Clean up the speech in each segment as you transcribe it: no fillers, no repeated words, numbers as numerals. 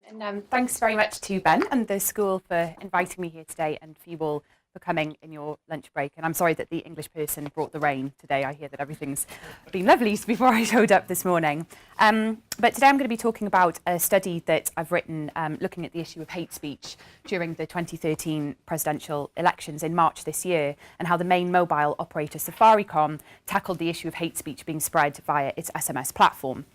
And thanks very much to Ben and the school for inviting me here today, and for you all for coming in your lunch break. And I'm sorry that the English person brought the rain today. I hear that everything's been lovely before I showed up this morning. But today I'm going to be talking about a study that I've written looking at the issue of hate speech during the 2013 presidential elections in March this year, and how the main mobile operator Safaricom tackled the issue of hate speech being spread via its SMS platform.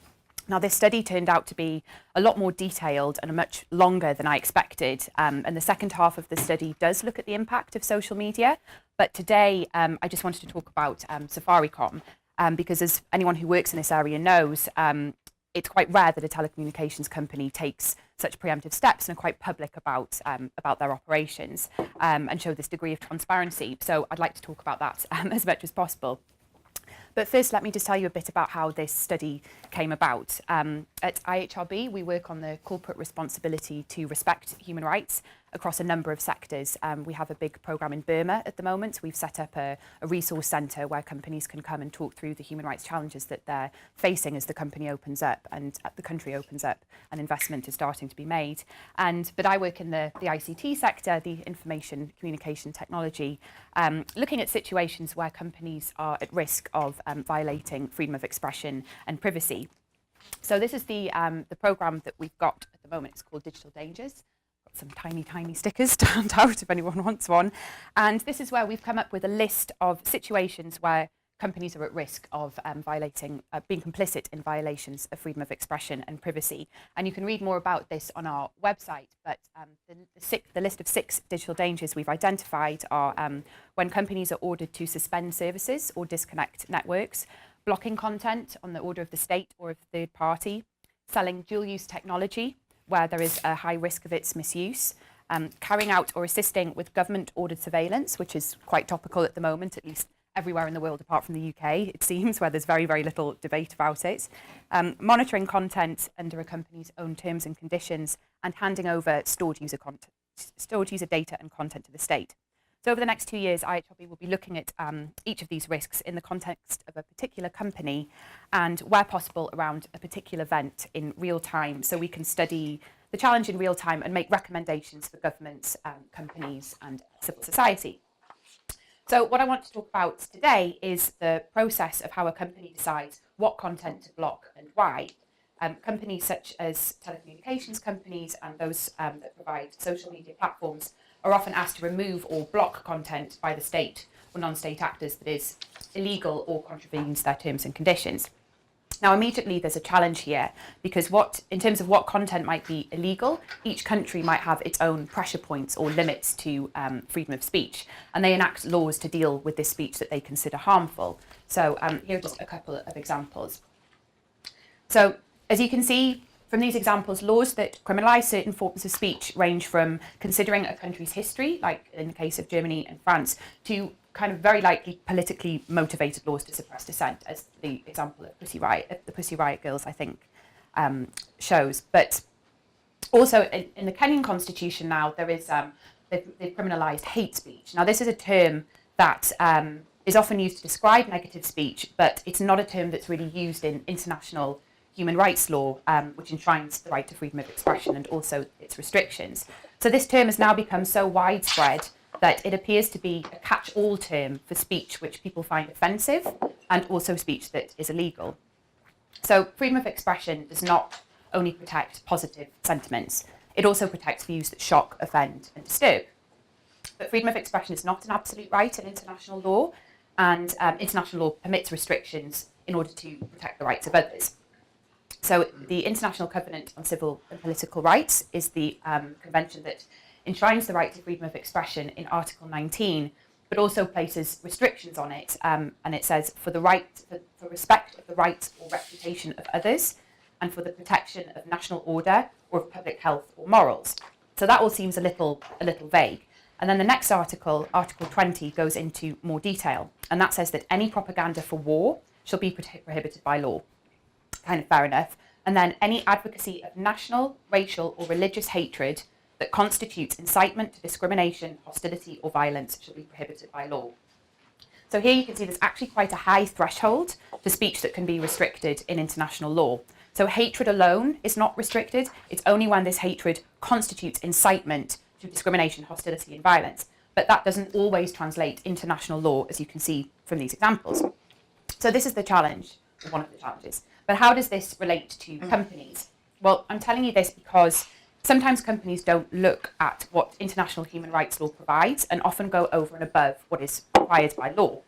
Now, this study turned out to be a lot more detailed and much longer than I expected. And the second half of the study does look at the impact of social media. But today, I just wanted to talk about Safaricom, because as anyone who works in this area knows, it's quite rare that a telecommunications company takes such preemptive steps and are quite public about their operations and show this degree of transparency. So I'd like to talk about that as much as possible. But first, let me just tell you a bit about how this study came about. At IHRB, we work on the corporate responsibility to respect human rights across a number of sectors. We have a big program in Burma at the moment. We've set up a resource centre where companies can come and talk through the human rights challenges that they're facing as the company opens up and the country opens up and investment is starting to be made. But I work in the ICT sector, the information communication technology, looking at situations where companies are at risk of violating freedom of expression and privacy. So this is the program that we've got at the moment. It's called Digital Dangers. Got some tiny stickers to hand out if anyone wants one. And this is where we've come up with a list of situations where companies are at risk of being complicit in violations of freedom of expression and privacy. And you can read more about this on our website, but the list of 6 digital dangers we've identified are when companies are ordered to suspend services or disconnect networks, blocking content on the order of the state or of the third party, selling dual-use technology where there is a high risk of its misuse, carrying out or assisting with government-ordered surveillance, which is quite topical at the moment, at least everywhere in the world apart from the UK, it seems, where there's very, very little debate about it, monitoring content under a company's own terms and conditions, and handing over stored user data and content to the state. So over the next 2 years, IHRB will be looking at each of these risks in the context of a particular company and, where possible, around a particular event in real time, so we can study the challenge in real time and make recommendations for governments, companies and civil society. So what I want to talk about today is the process of how a company decides what content to block and why. Companies such as telecommunications companies and those that provide social media platforms are often asked to remove or block content by the state or non-state actors that is illegal or contravenes their terms and conditions. Now, immediately there's a challenge here, because in terms of what content might be illegal, each country might have its own pressure points or limits to freedom of speech, and they enact laws to deal with this speech that they consider harmful. So here are just a couple of examples. So as you can see from these examples, laws that criminalise certain forms of speech range from considering a country's history, like in the case of Germany and France, to kind of very likely politically motivated laws to suppress dissent, as the example of the Pussy Riot Girls, I think, shows. But also in the Kenyan constitution now, there is they've criminalised hate speech. Now, this is a term that is often used to describe negative speech, but it's not a term that's really used in international human rights law, which enshrines the right to freedom of expression and also its restrictions. So this term has now become so widespread that it appears to be a catch-all term for speech which people find offensive and also speech that is illegal. So freedom of expression does not only protect positive sentiments, it also protects views that shock, offend and disturb. But freedom of expression is not an absolute right in international law, and international law permits restrictions in order to protect the rights of others. So the International Covenant on Civil and Political Rights is the convention that enshrines the right to freedom of expression in Article 19, but also places restrictions on it, and it says for respect of the rights or reputation of others, and for the protection of national order or of public health or morals. So that all seems a little vague. And then the next article, Article 20, goes into more detail, and that says that any propaganda for war shall be prohibited by law. Kind of fair enough. And then any advocacy of national, racial or religious hatred that constitutes incitement to discrimination, hostility or violence shall be prohibited by law. So here you can see there's actually quite a high threshold for speech that can be restricted in international law. So hatred alone is not restricted. It's only when this hatred constitutes incitement to discrimination, hostility, and violence. But that doesn't always translate into national law, as you can see from these examples. So this is the challenge, or one of the challenges. But how does this relate to companies? Well, I'm telling you this because sometimes companies don't look at what international human rights law provides and often go over and above what is required by law.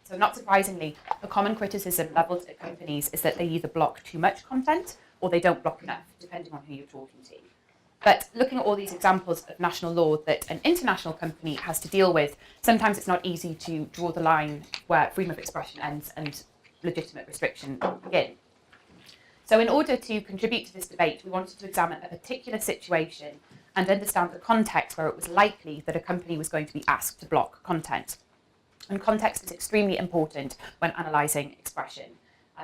So not surprisingly, a common criticism levelled at companies is that they either block too much content or they don't block enough, depending on who you're talking to. But looking at all these examples of national law that an international company has to deal with, sometimes it's not easy to draw the line where freedom of expression ends and legitimate restriction begin. So in order to contribute to this debate, we wanted to examine a particular situation and understand the context where it was likely that a company was going to be asked to block content. And context is extremely important when analysing expression.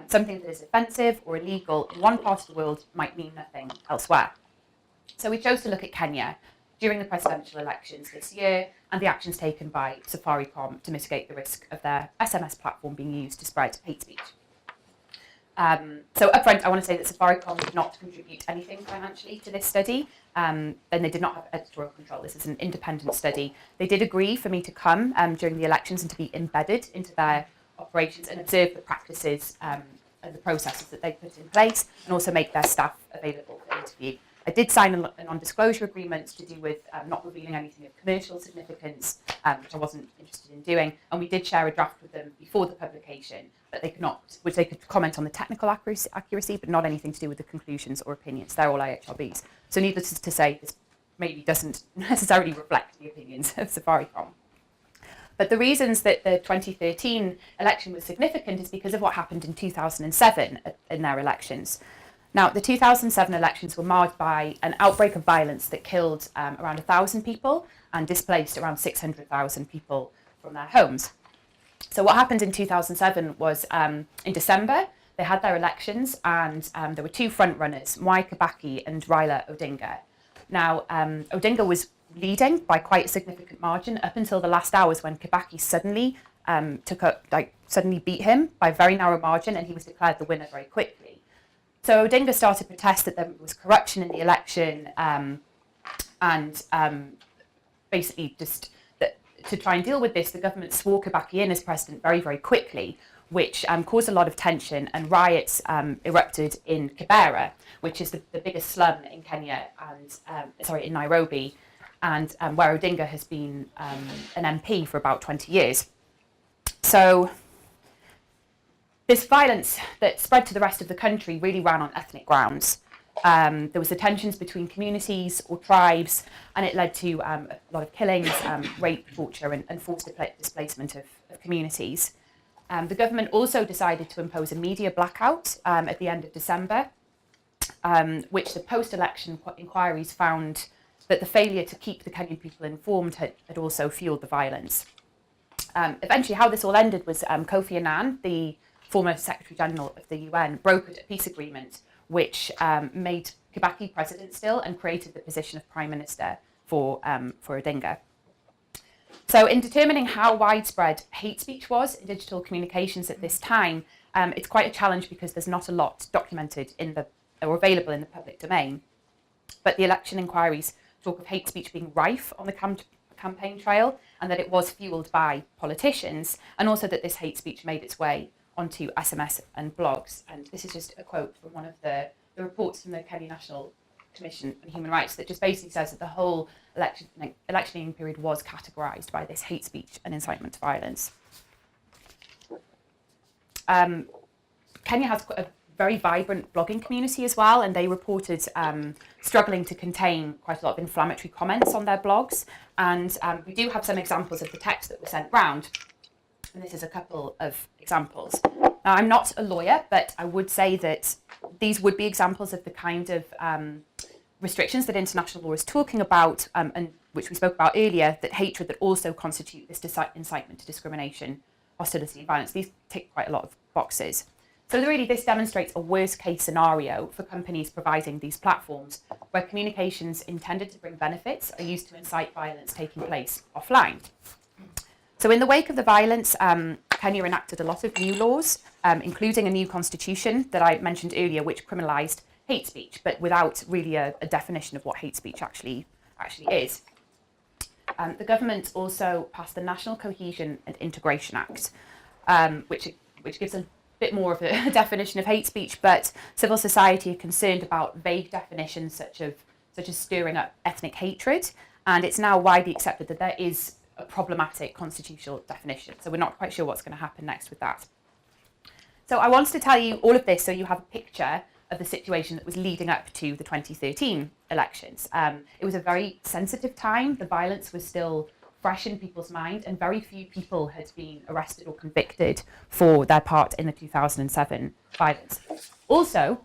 Something that is offensive or illegal in one part of the world might mean nothing elsewhere. So we chose to look at Kenya during the presidential elections this year and the actions taken by Safaricom to mitigate the risk of their SMS platform being used to spread hate speech. So up front, I want to say that Safaricom did not contribute anything financially to this study, and they did not have editorial control. This is an independent study. They did agree for me to come during the elections and to be embedded into their operations and observe the practices and the processes that they put in place, and also make their staff available for interview. I did sign a non-disclosure agreement to do with not revealing anything of commercial significance, which I wasn't interested in doing, and we did share a draft with them before the publication, but they could not, which they could comment on the technical accuracy, but not anything to do with the conclusions or opinions. They're all IHRBs. So needless to say, this maybe doesn't necessarily reflect the opinions of Safaricom. But the reasons that the 2013 election was significant is because of what happened in 2007 in their elections. Now, the 2007 elections were marred by an outbreak of violence that killed around 1,000 people and displaced around 600,000 people from their homes. So what happened in 2007 was in December, they had their elections and there were two front runners, Mwai Kibaki and Raila Odinga. Now, Odinga was leading by quite a significant margin up until the last hours when Kibaki suddenly suddenly beat him by a very narrow margin, and he was declared the winner very quickly. So Odinga started protests that there was corruption in the election and basically just to try and deal with this, the government swore Kibaki in as president very, very quickly, which caused a lot of tension, and riots erupted in Kibera, which is the biggest slum in Kenya and in Nairobi, and where Odinga has been an MP for about 20 years. So this violence that spread to the rest of the country really ran on ethnic grounds. There was the tensions between communities or tribes, and it led to a lot of killings, rape, torture, and forced displacement of communities. The government also decided to impose a media blackout at the end of December, which the post-election inquiries found that the failure to keep the Kenyan people informed had also fueled the violence. Eventually, how this all ended was Kofi Annan, the former Secretary General of the UN, brokered a peace agreement which made Kibaki president still and created the position of Prime Minister for Odinga. So in determining how widespread hate speech was in digital communications at this time, it's quite a challenge because there's not a lot documented or available in the public domain. But the election inquiries talk of hate speech being rife on the campaign trail, and that it was fueled by politicians, and also that this hate speech made its way onto SMS and blogs. And this is just a quote from one of the reports from the Kenya National Commission on Human Rights that just basically says that the whole electioneering period was categorised by this hate speech and incitement to violence. Kenya has a very vibrant blogging community as well, and they reported struggling to contain quite a lot of inflammatory comments on their blogs. And we do have some examples of the text that were sent round. And this is a couple of examples. Now, I'm not a lawyer, but I would say that these would be examples of the kind of restrictions that international law is talking about, and which we spoke about earlier, that hatred that also constitute this incitement to discrimination, hostility, and violence. These tick quite a lot of boxes. So really, this demonstrates a worst-case scenario for companies providing these platforms, where communications intended to bring benefits are used to incite violence taking place offline. So in the wake of the violence, Kenya enacted a lot of new laws, including a new constitution that I mentioned earlier, which criminalised hate speech, but without really a definition of what hate speech actually is. The government also passed the National Cohesion and Integration Act, which gives a bit more of a definition of hate speech, but civil society are concerned about vague definitions such as stirring up ethnic hatred, and it's now widely accepted that there is a problematic constitutional definition. So we're not quite sure what's going to happen next with that. So I wanted to tell you all of this so you have a picture of the situation that was leading up to the 2013 elections. It was a very sensitive time. The violence was still fresh in people's mind, and very few people had been arrested or convicted for their part in the 2007 violence. Also,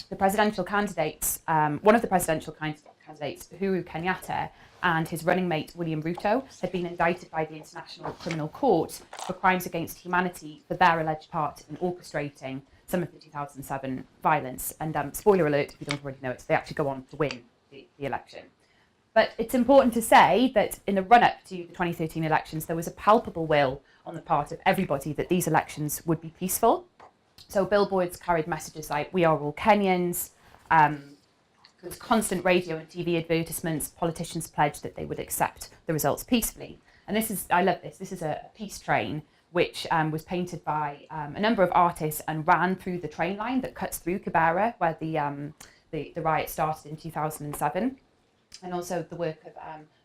the presidential candidates, one of the presidential candidates, Uhuru Kenyatta, and his running mate, William Ruto, had been indicted by the International Criminal Court for crimes against humanity for their alleged part in orchestrating some of the 2007 violence. And spoiler alert, if you don't already know it, they actually go on to win the election. But it's important to say that in the run-up to the 2013 elections, there was a palpable will on the part of everybody that these elections would be peaceful. So billboards carried messages like, "We are all Kenyans." There was constant radio and TV advertisements. Politicians pledged that they would accept the results peacefully. And this is, I love this, this is a peace train which was painted by a number of artists and ran through the train line that cuts through Kibera, where the riot started in 2007. And also the work of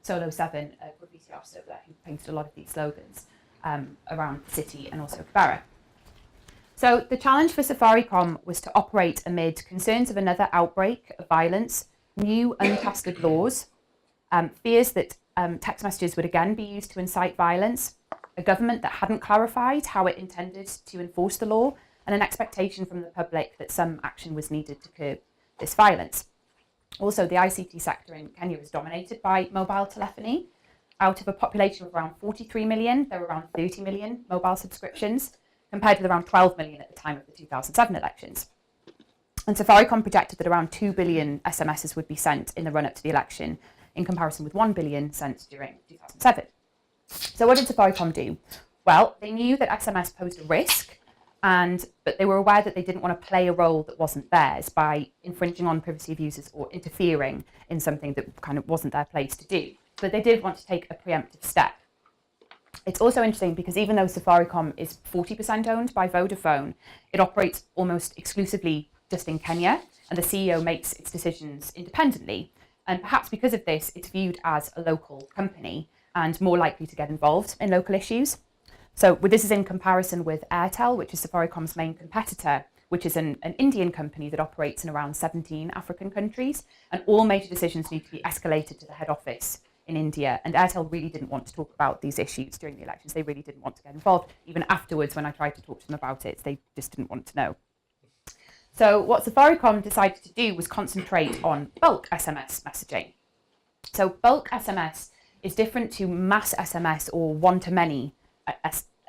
Solo 7, a graffiti artist over there, who painted a lot of these slogans around the city and also Kibera. So the challenge for Safaricom was to operate amid concerns of another outbreak of violence, new untested laws, fears that text messages would again be used to incite violence, a government that hadn't clarified how it intended to enforce the law, and an expectation from the public that some action was needed to curb this violence. Also, the ICT sector in Kenya is dominated by mobile telephony. Out of a population of around 43 million, there were around 30 million mobile subscriptions, compared with around 12 million at the time of the 2007 elections. And Safaricom projected that around 2 billion SMSs would be sent in the run-up to the election, in comparison with 1 billion sent during 2007. So what did Safaricom do? Well, they knew that SMS posed a risk, but they were aware that they didn't want to play a role that wasn't theirs by infringing on privacy of users or interfering in something that kind of wasn't their place to do. But they did want to take a preemptive step. It's also interesting because even though Safaricom is 40% owned by Vodafone, it operates almost exclusively just in Kenya, and the CEO makes its decisions independently. And perhaps because of this, it's viewed as a local company and more likely to get involved in local issues. So this is in comparison with Airtel, which is Safaricom's main competitor, which is an Indian company that operates in around 17 African countries, and all major decisions need to be escalated to the head office in India. And Airtel really didn't want to talk about these issues during the elections. They really didn't want to get involved. Even afterwards, when I tried to talk to them about it, they just didn't want to know. So what Safaricom decided to do was concentrate on bulk SMS messaging. So bulk SMS is different to mass SMS or one-to-many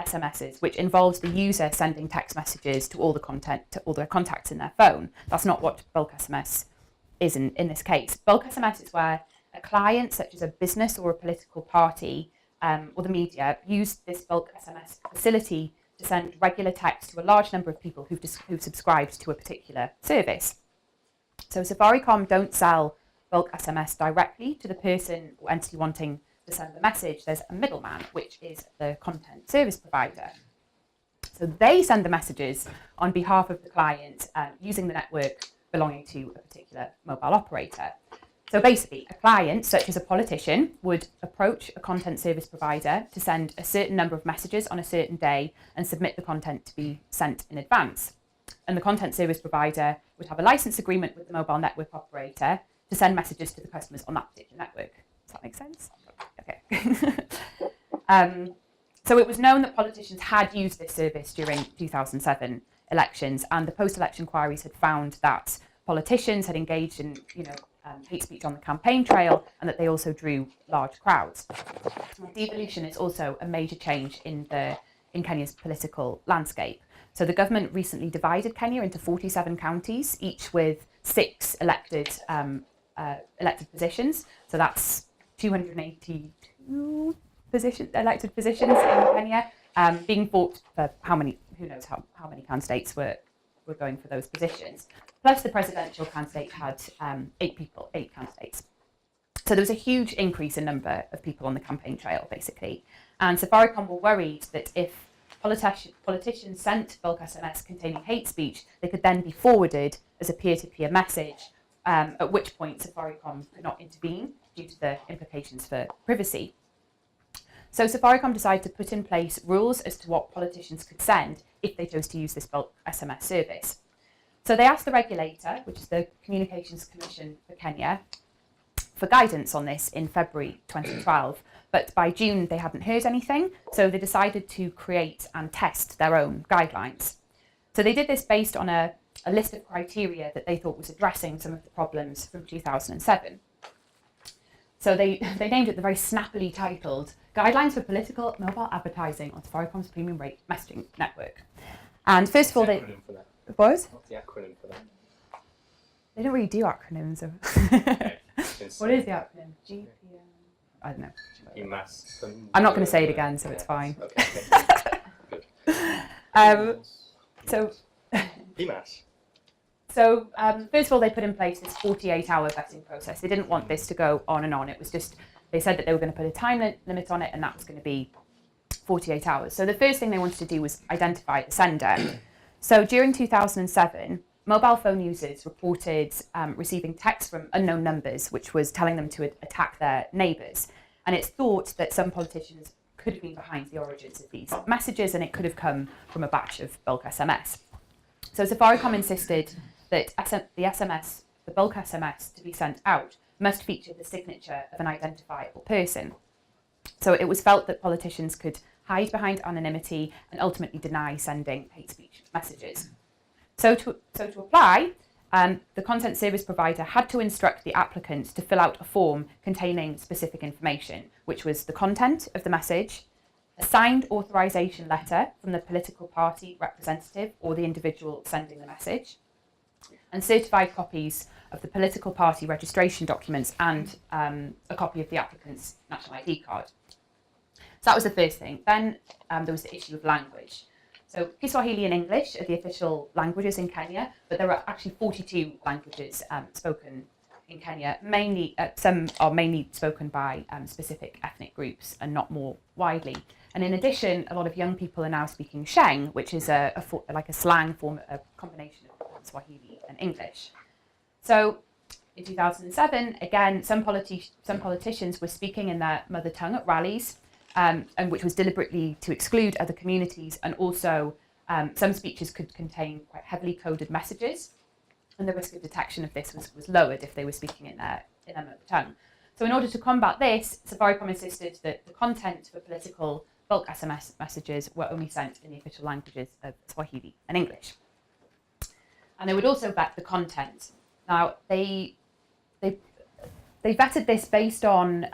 SMSs, which involves the user sending text messages to all their contacts in their phone. That's not what bulk SMS is in this case. Bulk SMS is where a client, such as a business or a political party or the media, use this bulk SMS facility to send regular text to a large number of people who've subscribed to a particular service. So Safaricom don't sell bulk SMS directly to the person or entity wanting to send the message. There's a middleman, which is the content service provider. So they send the messages on behalf of the client using the network belonging to a particular mobile operator. So basically, a client, such as a politician, would approach a content service provider to send a certain number of messages on a certain day and submit the content to be sent in advance. And the content service provider would have a license agreement with the mobile network operator to send messages to the customers on that particular network. Does that make sense? Okay. So it was known that politicians had used this service during 2007 elections, and the post-election inquiries had found that politicians had engaged in, hate speech on the campaign trail, and that they also drew large crowds. Devolution is also a major change in Kenya's political landscape. So the government recently divided Kenya into 47 counties, each with 6 elected positions. So that's 282 elected positions in Kenya, being fought for who knows how many candidates were going for those positions. Plus the presidential candidate had 8 candidates. So there was a huge increase in number of people on the campaign trail, basically. And Safaricom were worried that if politicians sent bulk SMS containing hate speech, they could then be forwarded as a peer-to-peer message, at which point Safaricom could not intervene due to the implications for privacy. So Safaricom decided to put in place rules as to what politicians could send if they chose to use this bulk SMS service. So they asked the regulator, which is the Communications Commission for Kenya, for guidance on this in February 2012, but by June they hadn't heard anything, so they decided to create and test their own guidelines. So they did this based on a list of criteria that they thought was addressing some of the problems from 2007. So they named it the very snappily titled Guidelines for Political Mobile Advertising on Safaricom's Premium Rate Messaging Network. And first of all, What's the acronym for that? What's the acronym for that? They don't really do acronyms. What is the acronym? GPM? I don't know. I'm not going to say it again, so it's fine. Okay. Good. So, PMAS. So first of all, they put in place this 48-hour vetting process. They didn't want this to go on and on. It was just, they said that they were going to put a time limit on it, and that was going to be 48 hours. So the first thing they wanted to do was identify the sender. So during 2007, mobile phone users reported receiving texts from unknown numbers, which was telling them to attack their neighbours. And it's thought that some politicians could have been behind the origins of these messages, and it could have come from a batch of bulk SMS. So Safaricom insisted that the bulk SMS to be sent out must feature the signature of an identifiable person. So it was felt that politicians could hide behind anonymity and ultimately deny sending hate speech messages. So to apply, the content service provider had to instruct the applicant to fill out a form containing specific information, which was the content of the message, a signed authorization letter from the political party representative or the individual sending the message, and certified copies of the political party registration documents and a copy of the applicant's national ID card. So that was the first thing. Then there was the issue of language. So Kiswahili and English are the official languages in Kenya, but there are actually 42 languages spoken in Kenya. Some are mainly spoken by specific ethnic groups and not more widely. And in addition, a lot of young people are now speaking Sheng, which is like a slang form, a combination of Swahili and English. So in 2007, again, some politicians were speaking in their mother tongue at rallies, and which was deliberately to exclude other communities, and also some speeches could contain quite heavily coded messages, and the risk of detection of this was lowered if they were speaking in their mother tongue. So in order to combat this, Safaricom insisted that the content for political bulk SMS messages were only sent in the official languages of Swahili and English. And they would also vet the content. Now, they vetted this based on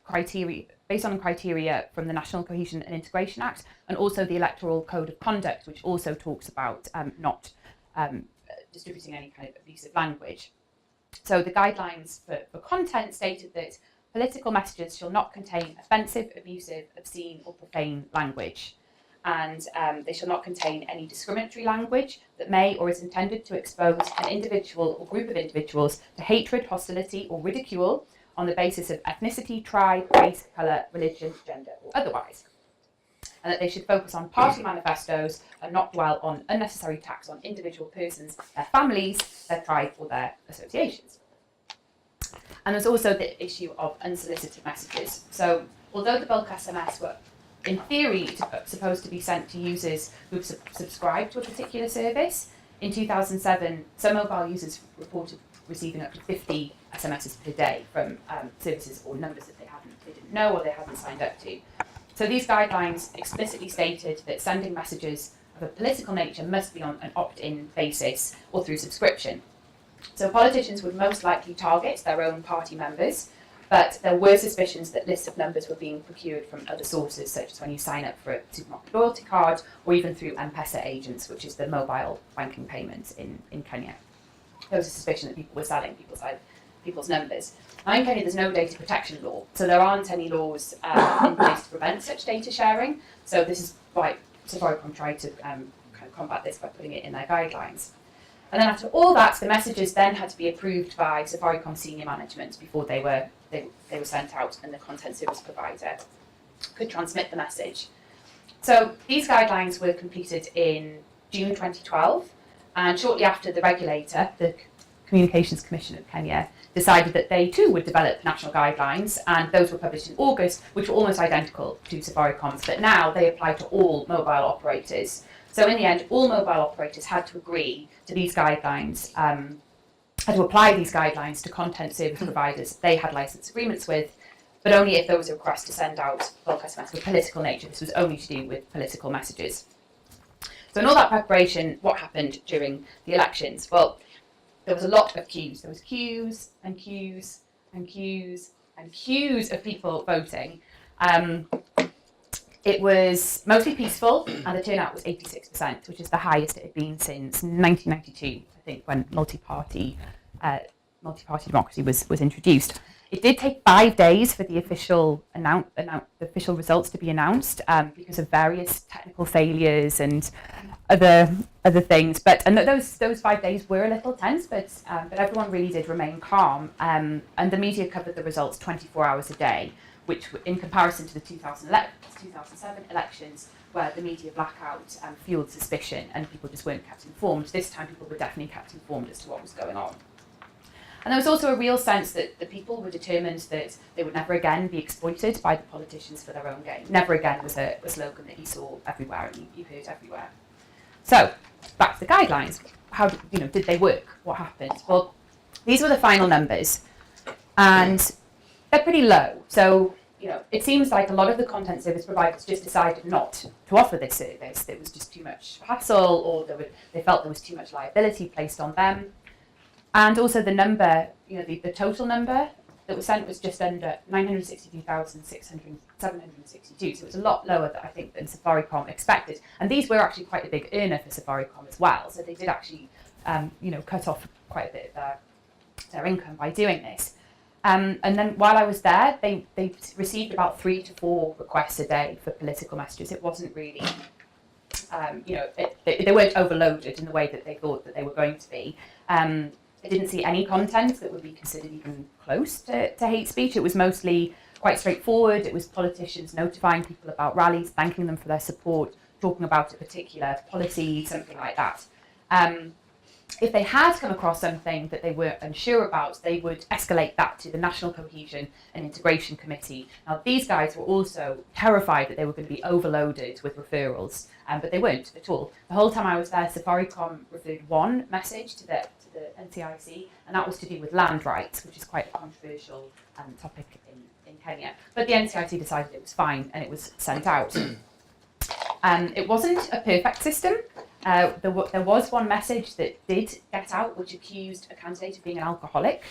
criteria from the National Cohesion and Integration Act, and also the Electoral Code of Conduct, which also talks about not distributing any kind of abusive language. So the guidelines for content stated that political messages shall not contain offensive, abusive, obscene or profane language, and they shall not contain any discriminatory language that may or is intended to expose an individual or group of individuals to hatred, hostility or ridicule on the basis of ethnicity, tribe, race, colour, religion, gender or otherwise. And that they should focus on party manifestos and not dwell on unnecessary attacks on individual persons, their families, their tribe or their associations. And there's also the issue of unsolicited messages. So although the bulk SMS were in theory supposed to be sent to users who've subscribed to a particular service, in 2007 some mobile users reported receiving up to 50 SMSs per day from services or numbers that they didn't know or they hadn't signed up to. So these guidelines explicitly stated that sending messages of a political nature must be on an opt-in basis or through subscription. So politicians would most likely target their own party members, but there were suspicions that lists of numbers were being procured from other sources, such as when you sign up for a supermarket loyalty card or even through M-Pesa agents, which is the mobile banking payments in Kenya. There was a suspicion that people were selling people's people's numbers. Now in Kenya there's no data protection law, so there aren't any laws in place to prevent such data sharing. So this is why Safaricom tried to kind of combat this by putting it in their guidelines. And then after all that, the messages then had to be approved by Safaricom senior management before they were sent out, and the content service provider could transmit the message. So these guidelines were completed in June 2012, and shortly after, the regulator, the Communications Commission of Kenya, decided that they too would develop national guidelines, and those were published in August, which were almost identical to Safaricom's, but now they apply to all mobile operators. So in the end, all mobile operators had to agree to these guidelines, had to apply these guidelines to content service providers they had license agreements with, but only if there was a request to send out bulk SMS of a political nature. This was only to do with political messages. So in all that preparation, what happened during the elections? Well, there was a lot of queues. There was queues and queues and queues and queues of people voting. It was mostly peaceful, and the turnout was 86%, which is the highest it had been since 1992, I think, when multi-party democracy was introduced. It did take 5 days for the official results to be announced because of various technical failures and other things. But those 5 days were a little tense, but everyone really did remain calm. And the media covered the results 24 hours a day, which, in comparison to the 2007 elections, where the media blackout fueled suspicion and people just weren't kept informed, this time people were definitely kept informed as to what was going on. And there was also a real sense that the people were determined that they would never again be exploited by the politicians for their own gain. Never again was a slogan that you saw everywhere and you heard everywhere. So, back to the guidelines. How did they work? What happened? Well, these were the final numbers, and they're pretty low. So, it seems like a lot of the content service providers just decided not to offer this service. There was just too much hassle, or they felt there was too much liability placed on them. And also the number, the total number that was sent was just under 962,762. So it was a lot lower, I think, than Safaricom expected. And these were actually quite a big earner for Safaricom as well. So they did actually, cut off quite a bit of their income by doing this. And then while I was there, they received about 3 to 4 requests a day for political messages. It wasn't really, they weren't overloaded in the way that they thought that they were going to be. I didn't see any content that would be considered even close to hate speech. It was mostly quite straightforward. It was politicians notifying people about rallies, thanking them for their support, talking about a particular policy, something like that. If they had come across something that they were unsure about, they would escalate that to the National Cohesion and Integration Committee. Now, these guys were also terrified that they were going to be overloaded with referrals, but they weren't at all. The whole time I was there, Safaricom referred one message to the NCIC, and that was to do with land rights, which is quite a controversial topic in Kenya. But the NCIC decided it was fine, and it was sent out. It wasn't a perfect system. There was one message that did get out, which accused a candidate of being an alcoholic.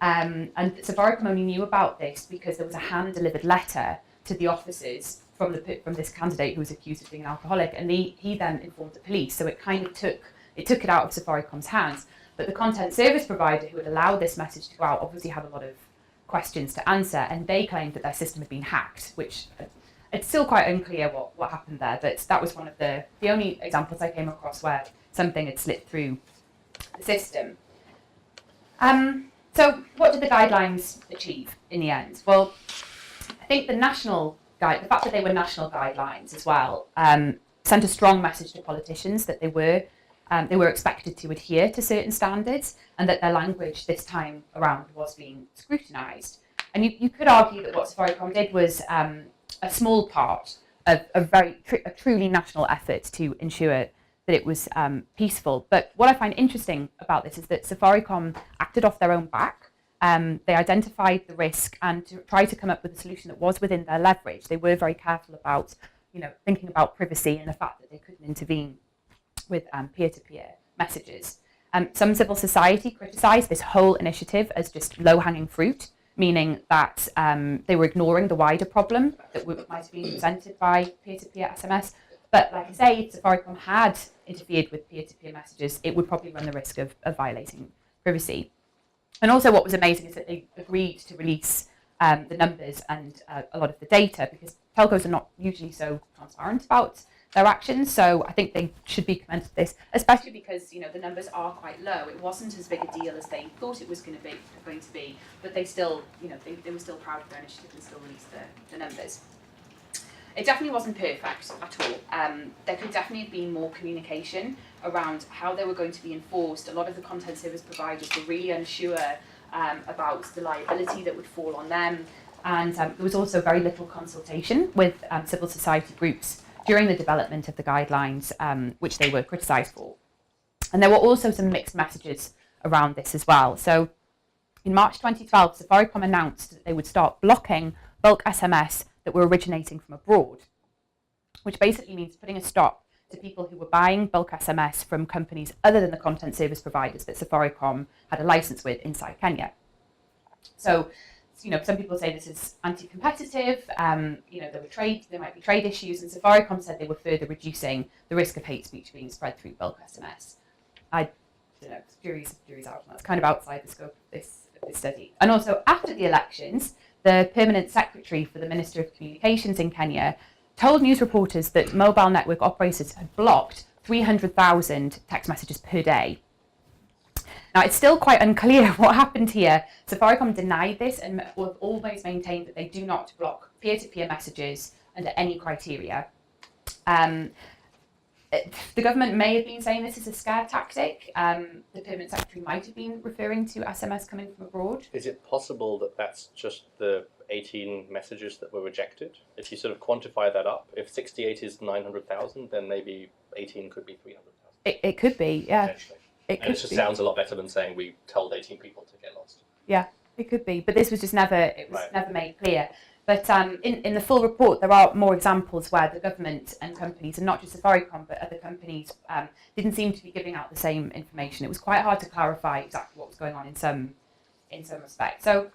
And Safaricom only knew about this because there was a hand-delivered letter to the officers from this candidate who was accused of being an alcoholic, and he then informed the police. So it kind of took it out of Safaricom's hands. But the content service provider who had allowed this message to go out obviously had a lot of questions to answer, and they claimed that their system had been hacked, which it's still quite unclear what happened there, but that was one of the only examples I came across where something had slipped through the system. So what did the guidelines achieve in the end? Well, I think the fact that they were national guidelines as well sent a strong message to politicians that they were expected to adhere to certain standards, and that their language this time around was being scrutinised. And you could argue that what Safaricom did was a small part of a truly national effort to ensure that it was peaceful. But what I find interesting about this is that Safaricom acted off their own back. They identified the risk and tried to come up with a solution that was within their leverage. They were very careful about, thinking about privacy and the fact that they couldn't intervene with peer-to-peer messages. Some civil society criticised this whole initiative as just low-hanging fruit, meaning that they were ignoring the wider problem that might have been presented by peer-to-peer SMS. But like I say, if Safaricom had interfered with peer-to-peer messages, it would probably run the risk of violating privacy. And also what was amazing is that they agreed to release the numbers and a lot of the data, because telcos are not usually so transparent about their actions. So I think they should be commended for this, especially because the numbers are quite low. It wasn't as big a deal as they thought it was going to be, but they still, they were still proud of their initiative and still released the numbers. It definitely wasn't perfect at all. There could definitely have been more communication around how they were going to be enforced. A lot of the content service providers were really unsure about the liability that would fall on them. And there was also very little consultation with civil society groups during the development of the guidelines, which they were criticised for. And there were also some mixed messages around this as well. So in March 2012, Safaricom announced that they would start blocking bulk SMS that were originating from abroad, which basically means putting a stop to people who were buying bulk SMS from companies other than the content service providers that Safaricom had a license with inside Kenya. So, some people say this is anti-competitive. There might be trade issues, and Safaricom said they were further reducing the risk of hate speech being spread through bulk SMS. I don't know, jury's out. That's kind of outside the scope of this study. And also, after the elections, the permanent secretary for the Minister of Communications in Kenya told news reporters that mobile network operators had blocked 300,000 text messages per day. Now, it's still quite unclear what happened here. Safaricom denied this and have always maintained that they do not block peer-to-peer messages under any criteria. The government may have been saying this is a scare tactic. The permanent secretary might have been referring to SMS coming from abroad. Is it possible that that's just the 18 messages that were rejected? If you sort of quantify that up, if 68 is 900,000, then maybe 18 could be 300,000. It could be, yeah. It just sounds a lot better than saying we told 18 people to get lost. Yeah, it could be, but this was just never made clear. But in the full report, there are more examples where the government and companies, and not just Safaricom, but other companies, didn't seem to be giving out the same information. It was quite hard to clarify exactly what was going on in some respect. So,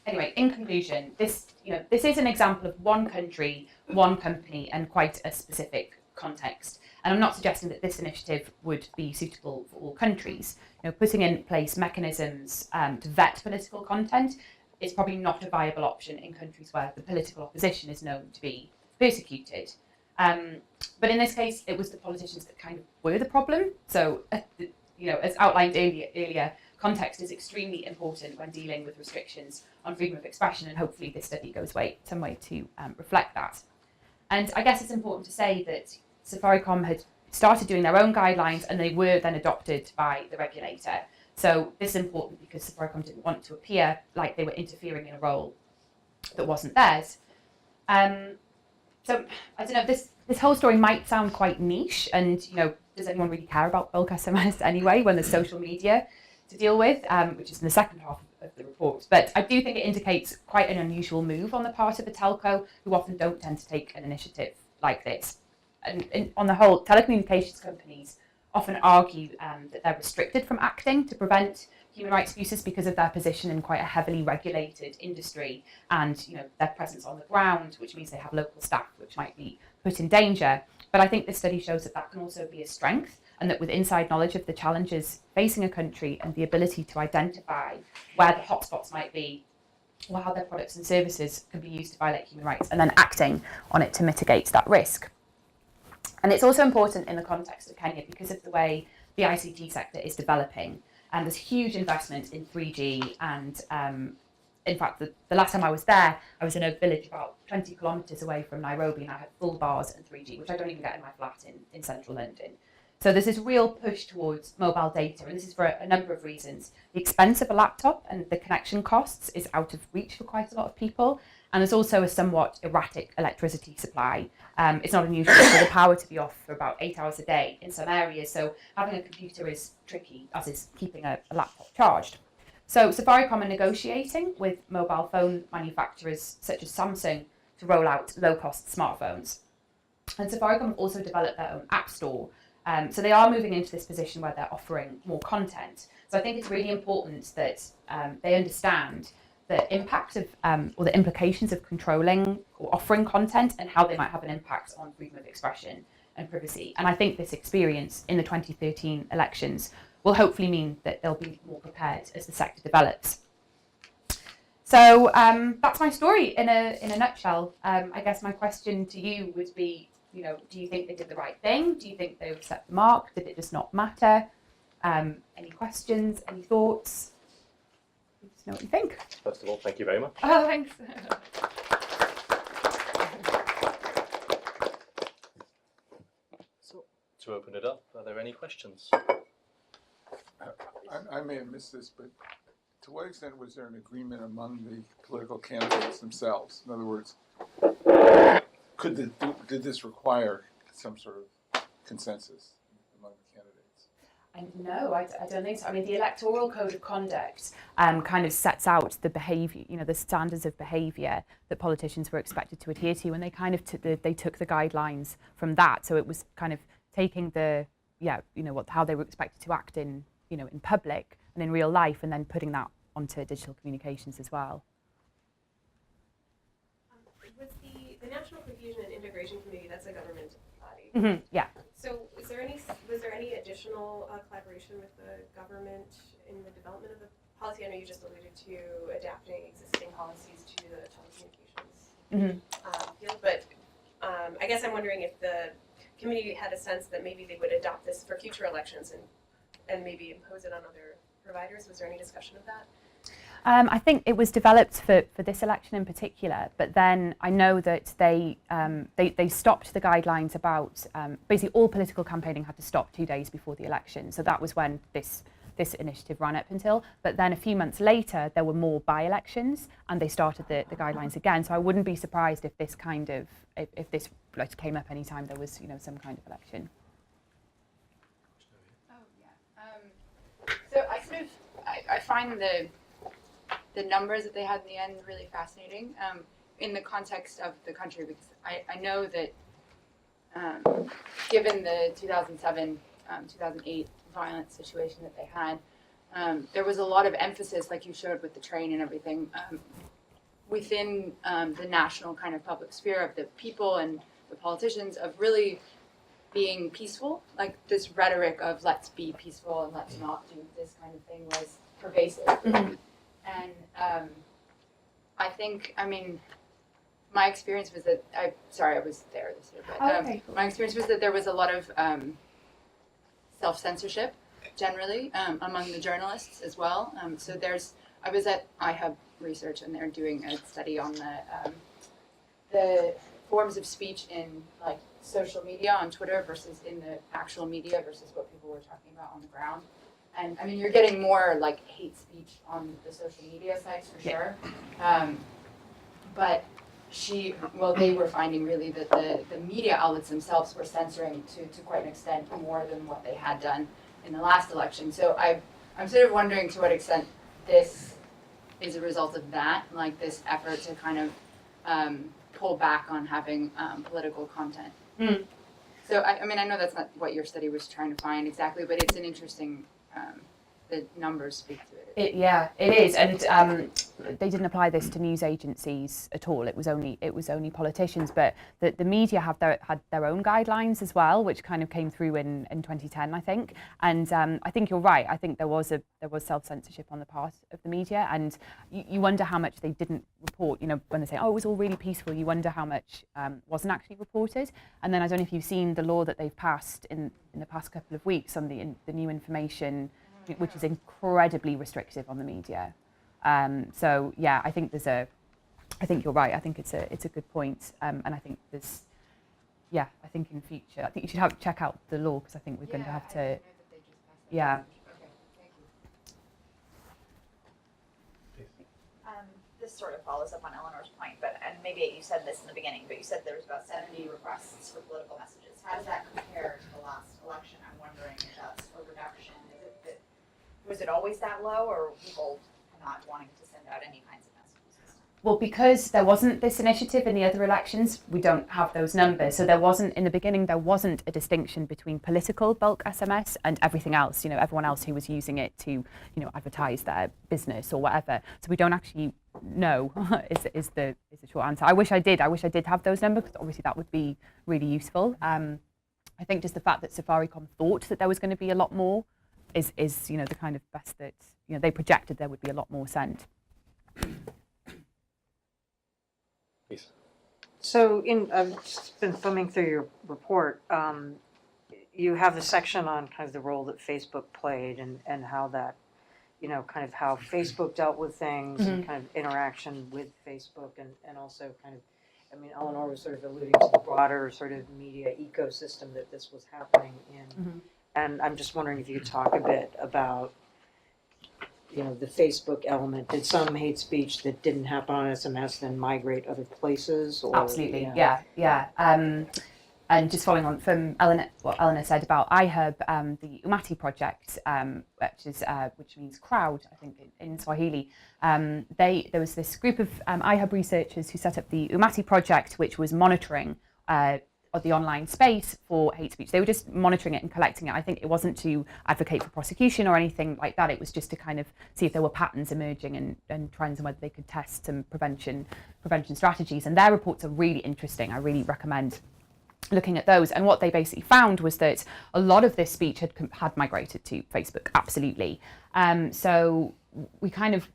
anyway, in conclusion, this is an example of one country, one company, and quite a specific context. And I'm not suggesting that this initiative would be suitable for all countries. Putting in place mechanisms to vet political content is probably not a viable option in countries where the political opposition is known to be persecuted. But in this case, it was the politicians that kind of were the problem. So, as outlined earlier, context is extremely important when dealing with restrictions on freedom of expression, and hopefully this study goes some way to reflect that. And I guess it's important to say that Safaricom had started doing their own guidelines and they were then adopted by the regulator. So this is important because Safaricom didn't want to appear like they were interfering in a role that wasn't theirs. So I don't know, this whole story might sound quite niche, and does anyone really care about bulk SMS anyway when there's social media to deal with, which is in the second half of the report. But I do think it indicates quite an unusual move on the part of a telco, who often don't tend to take an initiative like this. And on the whole, telecommunications companies often argue that they're restricted from acting to prevent human rights abuses because of their position in quite a heavily regulated industry, and their presence on the ground, which means they have local staff which might be put in danger. But I think this study shows that can also be a strength, and that with inside knowledge of the challenges facing a country and the ability to identify where the hotspots might be, or how their products and services can be used to violate human rights, and then acting on it to mitigate that risk. And it's also important in the context of Kenya because of the way the ICT sector is developing. And there's huge investment in 3G. And in fact, the last time I was there, I was in a village about 20 kilometres away from Nairobi, and I had full bars and 3G, which I don't even get in my flat in central London. So there's this real push towards mobile data, and this is for a number of reasons. The expense of a laptop and the connection costs is out of reach for quite a lot of people. And there's also a somewhat erratic electricity supply. It's not unusual for the power to be off for about 8 hours a day in some areas. So having a computer is tricky, as is keeping a laptop charged. So Safaricom are negotiating with mobile phone manufacturers such as Samsung to roll out low-cost smartphones. And Safaricom also developed their own app store. So they are moving into this position where they're offering more content. So I think it's really important that they understand the impact of or the implications of controlling or offering content, and how they might have an impact on freedom of expression and privacy. And I think this experience in the 2013 elections will hopefully mean that they'll be more prepared as the sector develops. So that's my story in a nutshell. I guess my question to you would be, do you think they did the right thing? Do you think they set the mark? Did it just not matter? Any questions? Any thoughts? Just know what you think. First of all, thank you very much. Oh, thanks. So, to open it up, are there any questions? I may have missed this, but to what extent was there an agreement among the political candidates themselves? In other words, did this require some sort of consensus among the candidates? No, I don't think so. I mean, the Electoral Code of Conduct kind of sets out the behaviour, the standards of behaviour that politicians were expected to adhere to, and they kind of they took the guidelines from that. So it was kind of taking how they were expected to act in public and in real life, and then putting that onto digital communications as well. Was the National Confusion and Integration Committee, that's a government body? Mm-hmm, yeah. So was there any additional collaboration with the government in the development of the policy? I know you just alluded to adapting existing policies to the telecommunications field, but I guess I'm wondering if the committee had a sense that maybe they would adopt this for future elections and maybe impose it on other providers. Was there any discussion of that? I think it was developed for this election in particular, but then I know that they stopped the guidelines about basically all political campaigning had to stop 2 days before the election. So that was when this initiative ran up until. But then a few months later, there were more by-elections, and they started the guidelines again. So I wouldn't be surprised if this if this came up anytime there was some kind of election. Oh yeah. So I find the numbers that they had in the end really fascinating in the context of the country, because I know that given the 2007, 2008 violent situation that they had, there was a lot of emphasis, like you showed with the train and everything, within the national kind of public sphere of the people and the politicians of really being peaceful. Like this rhetoric of let's be peaceful and let's not do this kind of thing was pervasive. Mm-hmm. And I think, my experience was that, I was there this year, but okay, cool. My experience was that there was a lot of self-censorship generally among the journalists as well. So I was at iHub Research, and they're doing a study on the forms of speech in like social media on Twitter versus in the actual media versus what people were talking about on the ground. And you're getting more like hate speech on the social media sites for sure. But they were finding really that the media outlets themselves were censoring to quite an extent more than what they had done in the last election. So I'm sort of wondering to what extent this is a result of that, like this effort to kind of pull back on having political content. Mm. So I know that's not what your study was trying to find exactly, but it's an interesting. The numbers speak to it. It is, and they didn't apply this to news agencies at all. It was only politicians, but the media had their own guidelines as well, which kind of came through in 2010, I think. And I think you're right. I think there was self-censorship on the part of the media, and you wonder how much they didn't report. When they say, "Oh, it was all really peaceful," you wonder how much wasn't actually reported. And then I don't know if you've seen the law that they've passed in the past couple of weeks on the new information, which is incredibly restrictive on the media. So yeah, I think I think you're right. I think it's a good point, and I think I think in future, I think you should check out the law, because I think we're going to have to. Yeah. Okay, thank you. This sort of follows up on Eleanor's point, and maybe you said this in the beginning, but you said there was about 70 requests for political messages. How does that compare to the last election? I'm wondering if that's a reduction. Was it always that low, or were people not wanting to send out any kinds of messages? Well, because there wasn't this initiative in the other elections, we don't have those numbers. So in the beginning, there wasn't a distinction between political bulk SMS and everything else, everyone else who was using it to, advertise their business or whatever. So we don't actually know is the short answer. I wish I did have those numbers, because obviously that would be really useful. I think just the fact that Safaricom thought that there was going to be a lot more is you know, the kind of best that, you know, they projected there would be a lot more sent. Please. So I've just been thumbing through your report. You have the section on kind of the role that Facebook played and how that, you know, kind of how Facebook dealt with things and kind of interaction with Facebook and also kind of, I mean, Eleanor was sort of alluding to the broader sort of media ecosystem that this was happening in. And I'm just wondering if you could talk a bit about, you know, the Facebook element. Did some hate speech that didn't happen on SMS then migrate other places? Or, Absolutely, yeah. And just following on from what Eleanor said about iHub, the Umati project, which means crowd, I think in Swahili, there was this group of iHub researchers who set up the Umati project, which was monitoring the online space for hate speech. They were just monitoring it and collecting it. I think it wasn't to advocate for prosecution or anything like that. It was just to kind of see if there were patterns emerging and trends and whether they could test some prevention strategies. And their reports are really interesting. I really recommend looking at those. And what they basically found was that a lot of this speech had migrated to Facebook, absolutely. So we kind of,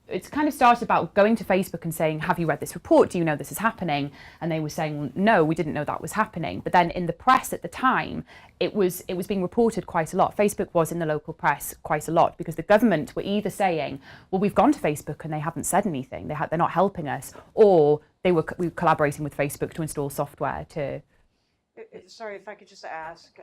it's kind of started about going to Facebook and saying, have you read this report? Do you know this is happening? And they were saying, well, no, we didn't know that was happening. But then in the press at the time, it was being reported quite a lot. Facebook was in the local press quite a lot because the government were either saying, well, we've gone to Facebook and they haven't said anything. They're not helping us. Or we were collaborating with Facebook to install software to... Sorry, if I could just ask,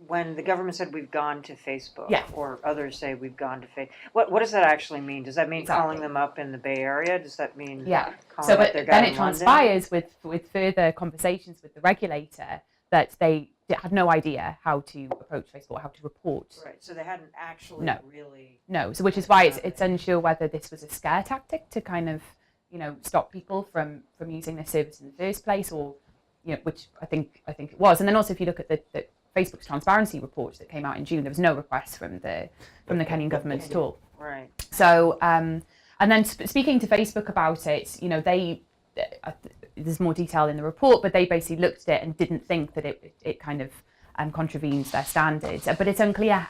when the government said we've gone to Facebook, Yeah. or others say we've gone to Facebook, what does that actually mean? Does that mean Exactly. calling them up in the Bay Area? Does that mean Yeah. calling So up their guy then in it London? transpires with further conversations with the regulator that they had no idea how to approach Facebook, how to report. Right, so they hadn't actually No. really... No, so which is why it's unsure whether this was a scare tactic to kind of, you know, stop people from using this service in the first place, or, you know, which I think it was. And then also if you look at the Facebook's transparency report that came out in June, there was no request from the Kenyan government at all. Right. So and then speaking to Facebook about it, you know, there's more detail in the report, but they basically looked at it and didn't think that it kind of contravenes their standards. But it's unclear.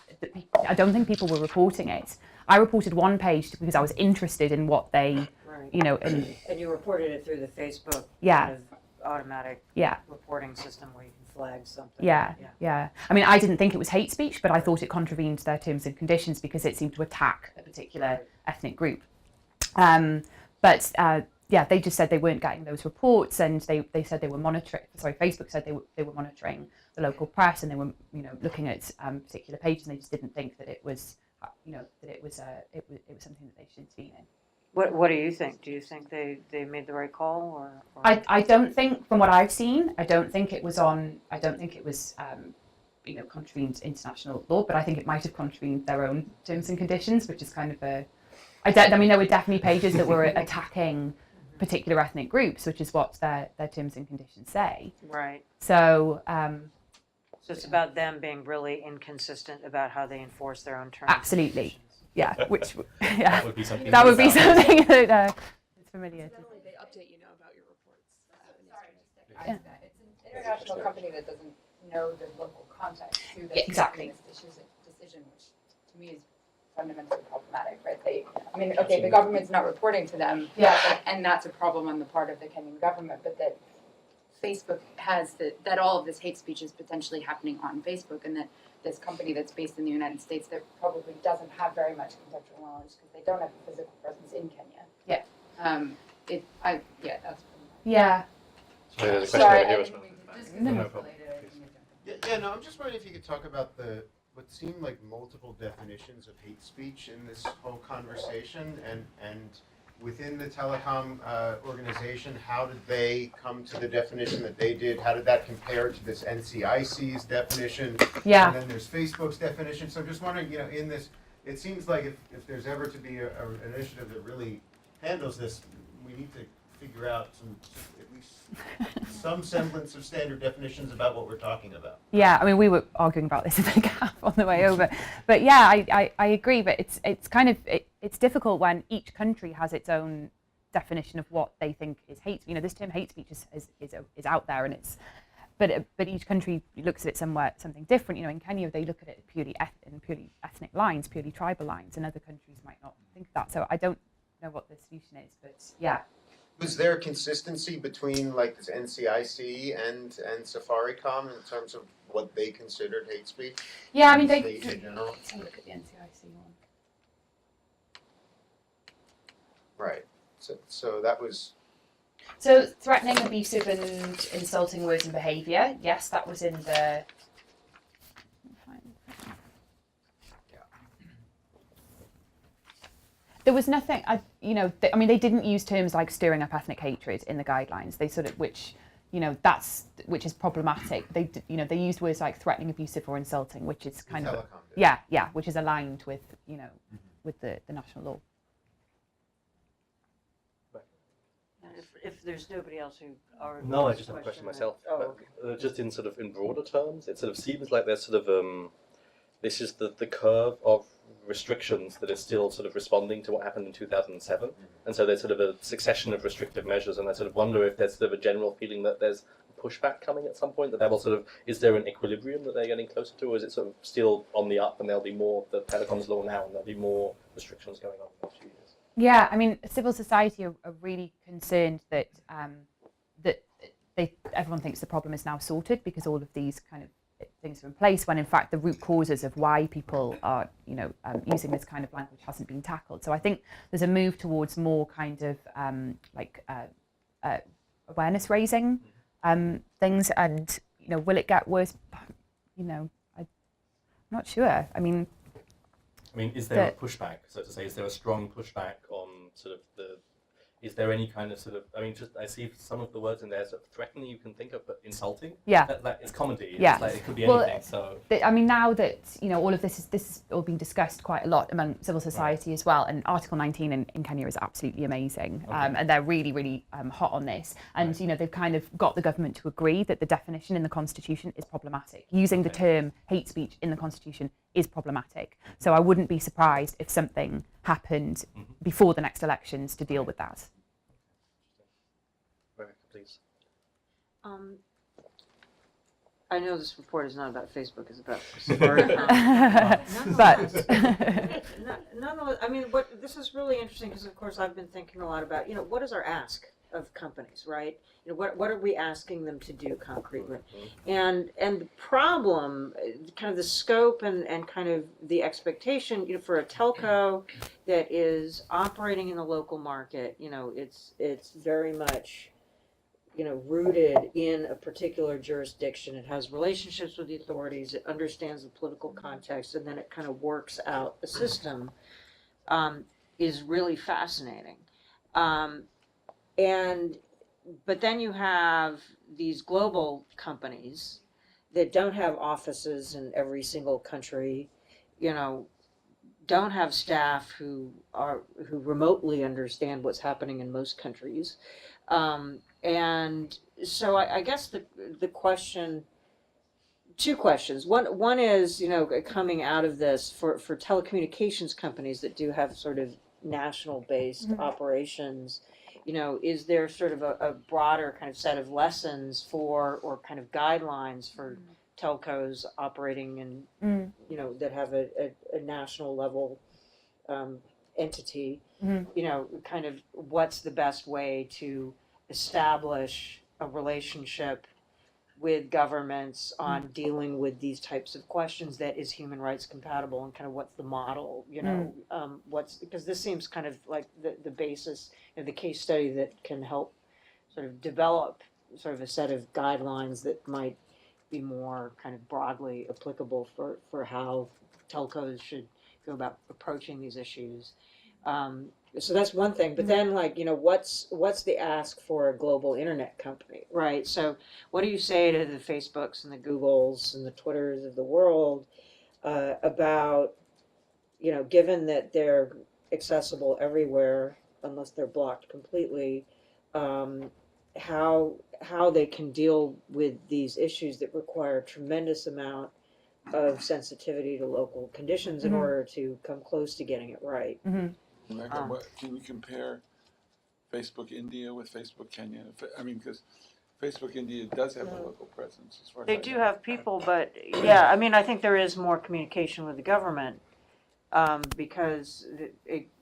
I don't think people were reporting it. I reported one page because I was interested in what they, Right. you know, And you reported it through the Facebook Yeah. kind of automatic yeah. reporting system where you can flag something. Yeah. I mean, I didn't think it was hate speech, but I thought it contravened their terms and conditions because it seemed to attack a particular ethnic group. They just said they weren't getting those reports, and they said they were monitoring. Sorry, Facebook said they were monitoring the local press, and they were, you know, looking at particular pages, and they just didn't think that it was, you know, that it was something that they should intervene in. What do you think? Do you think they made the right call, or? I don't think, from what I've seen, I don't think it was you know, contravened international law, but I think it might have contravened their own terms and conditions, which is kind of I mean, there were definitely pages that were attacking particular ethnic groups, which is what their terms and conditions say. Right. So, So it's about them being really inconsistent about how they enforce their own terms. absolutely, yeah, which, That yeah, would be something. that would be to look out. something that is familiar to. Not only they update you know about your reports. Yeah. It's an international company that doesn't know the local context to Yeah, exactly. making this decision, which to me is fundamentally problematic, right? The government's not reporting to them, Yeah. and that's a problem on the part of the Kenyan government, but that Facebook has that all of this hate speech is potentially happening on Facebook, and that this company that's based in the United States that probably doesn't have very much contextual knowledge because they don't have a physical presence in Kenya. Yeah. That's. Yeah. So there's a question Sorry, over here I as didn't well. mean to just- No, no just problem. related, I Please. think it's- No, I'm just wondering if you could talk about what seemed like multiple definitions of hate speech in this whole conversation, and within the telecom organization, how did they come to the definition that they did? How did that compare to this NCIC's definition? Yeah. And then there's Facebook's definition. So I'm just wondering, you know, in this, it seems like if there's ever to be an initiative that really handles this, we need to figure out at least some semblance of standard definitions about what we're talking about. Yeah, I mean, we were arguing about this in the cab on the way over, but yeah, I agree. But it's kind of it's difficult when each country has its own definition of what they think is hate. You know, this term hate speech is out there, and but each country looks at it something different. You know, in Kenya they look at it purely in purely ethnic lines, purely tribal lines, and other countries might not think that. So I don't know what the solution is, but yeah. Was there consistency between like this NCIC and Safaricom in terms of what they considered hate speech? Yeah, I mean, in the state in general? Let's have a look at the NCIC one. Right. So that was. So threatening, abusive, and insulting words and behaviour. Yes, that was in the. There was nothing. I mean, they didn't use terms like stirring up ethnic hatred in the guidelines. They sort of, which is problematic. They used words like threatening, abusive, or insulting, which is kind of which is aligned with with the national law. If there's nobody else who already. No, I just have a question myself. Oh, But, just in broader terms, it sort of seems like there's sort of this is the curve of restrictions that is still sort of responding to what happened in 2007, and so there's sort of a succession of restrictive measures, and I sort of wonder if there's sort of a general feeling that there's pushback coming at some point, that will sort of, is there an equilibrium that they're getting closer to, or is it sort of still on the up and there'll be more, the telecoms law now, and there'll be more restrictions going on in the next few years? Yeah, I mean, civil society are really concerned that everyone thinks the problem is now sorted because all of these kind of things are in place, when in fact the root causes of why people are using this kind of language hasn't been tackled. So I think there's a move towards more kind of awareness raising things, and will it get worse? I'm not sure. I mean, is there a pushback, so to say? Is there a strong pushback on sort of is there any kind of sort of, I see some of the words in there, sort of threatening you can think of, but insulting? Yeah. That it's comedy. Yeah. It's like, it could be anything, so. Now that, all of this is all being discussed quite a lot among civil society as well, and Article 19 in Kenya is absolutely amazing. Okay. And they're really, really hot on this. And, they've kind of got the government to agree that the definition in the Constitution is problematic. Using the term hate speech in the Constitution is problematic. So I wouldn't be surprised if something happened before the next elections to deal with that. Please. I know this report is not about Facebook; it's about Safaricom. But nonetheless, this is really interesting because, of course, I've been thinking a lot about what is our ask of companies, right? What are we asking them to do concretely? And the problem, kind of the scope and kind of the expectation, for a telco that is operating in the local market, it's very much rooted in a particular jurisdiction. It has relationships with the authorities. It understands the political context, and then it kind of works out the system. Is really fascinating. But then you have these global companies that don't have offices in every single country, don't have staff who remotely understand what's happening in most countries. And so I guess the question, two questions. One is, coming out of this for telecommunications companies that do have sort of national based operations, is there sort of a broader kind of set of lessons or kind of guidelines for telcos operating in, that have a national level entity, kind of what's the best way to establish a relationship with governments on dealing with these types of questions that is human rights compatible, and kind of what's the model, because this seems kind of like the basis of the case study that can help sort of develop sort of a set of guidelines that might be more kind of broadly applicable for how telcos should go about approaching these issues. So that's one thing, but then what's the ask for a global internet company, right? So what do you say to the Facebooks and the Googles and the Twitters of the world about, given that they're accessible everywhere unless they're blocked completely, how they can deal with these issues that require a tremendous amount of sensitivity to local conditions in order to come close to getting it right. Can you compare Facebook India with Facebook Kenya? Because Facebook India does have a local presence, as far as They I do know. have people, but yeah, I mean, I think there is more communication with the government, because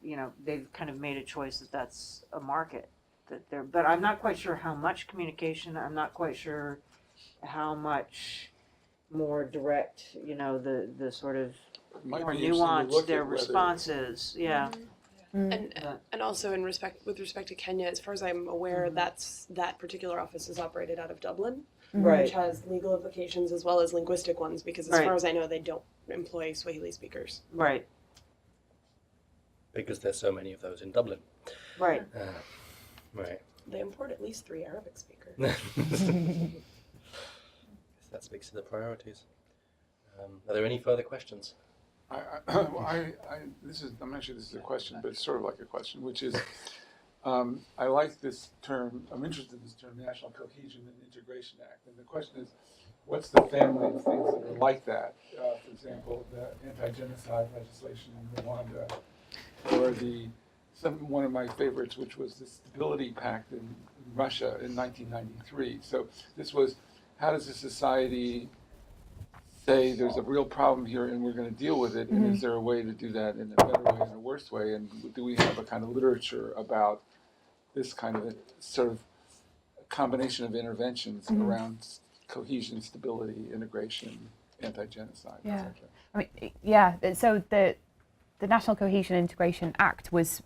you know, they've kind of made a choice that that's a market that they're, but I'm not quite sure how much communication, I'm not quite sure how much more direct, you know, the sort of It might more be interesting to nuanced look their at whether- responses, yeah. And But- and also with respect to Kenya, as far as I'm aware, that particular office is operated out of Dublin, which has legal implications as well as linguistic ones, because as Right. far as I know, they don't employ Swahili speakers. Right, Because there's so many of those in Dublin. right. Right. They import at least 3 Arabic speakers. That speaks to the priorities. Are there any further questions? I'm not sure this is a question, but it's sort of like a question, which is, I like this term, I'm interested in this term, National Cohesion and Integration Act. And the question is, what's the family of things that are like that? For example, the anti-genocide legislation in Rwanda, or one of my favorites, which was the Stability Pact in Russia in 1993. So this was, how does a society say there's a real problem here and we're going to deal with it, and is there a way to do that in a better way and a worse way, and do we have a kind of literature about this kind of a sort of combination of interventions around cohesion, stability, integration, anti-genocide, Yeah. etc. I mean, yeah. So the National Cohesion and Integration Act was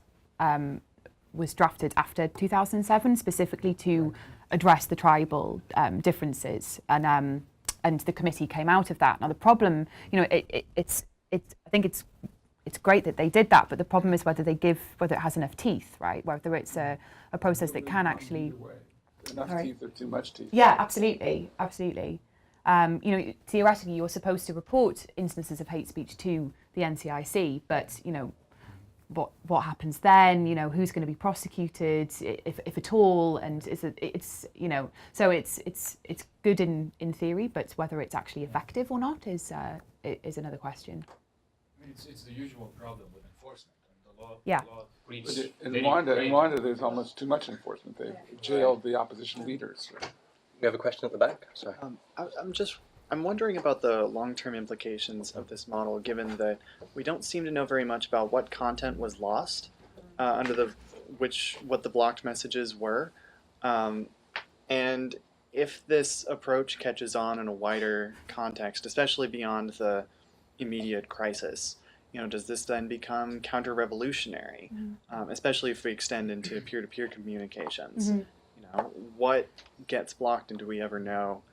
drafted after 2007, specifically to address the tribal differences, and the committee came out of that. Now the problem, you know, it's I think it's great that they did that, but the problem is whether it has enough teeth, right? Whether it's a process that can actually. Either way. Enough Sorry. teeth or too much teeth. Yeah, absolutely. You know, theoretically, you're supposed to report instances of hate speech to the NCIC, but you know, what happens then? You know, who's going to be prosecuted, if at all? And it's you know, so it's good in theory, but whether it's actually effective or not is another question. I mean, it's the usual problem with enforcement, and the law. Yeah. The law breeds But in very Rwanda, there's almost too much enforcement. They've jailed the opposition leaders. We have a question at the back. Sorry. I'm wondering about the long-term implications of this model, given that we don't seem to know very much about what content was lost what the blocked messages were, and if this approach catches on in a wider context, especially beyond the immediate crisis, you know, does this then become counter-revolutionary, especially if we extend into peer-to-peer communications? You know, what gets blocked, and do we ever know?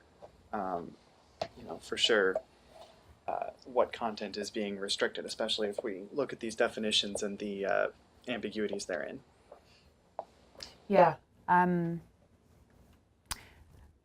You know, for sure, what content is being restricted, especially if we look at these definitions and the ambiguities therein. Yeah.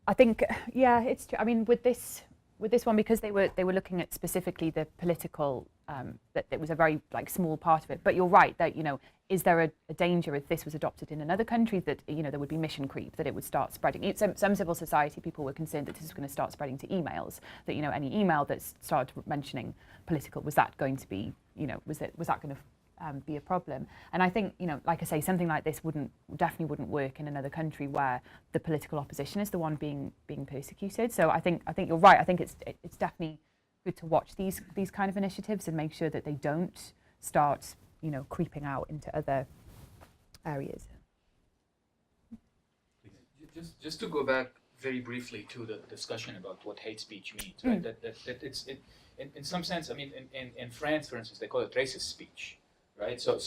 I think, yeah, it's true. I mean, with this one, because they were looking at specifically the political, that it was a very small part of it. But you're right that, you know, is there a danger if this was adopted in another country that, you know, there would be mission creep, that it would start spreading? Some civil society people were concerned that this was going to start spreading to emails, that, you know, any email that started mentioning political, was that going to be, you know, was that going to be a problem? And I think, you know, like I say, something like this definitely wouldn't work in another country where the political opposition is the one being persecuted. So I think you're right. I think it's definitely good to watch these kind of initiatives and make sure that they don't start, you know, creeping out into other areas. Just to go back very briefly to the discussion about what hate speech means, right? That it's in some sense. I mean, in France, for instance, they call it racist speech, right? So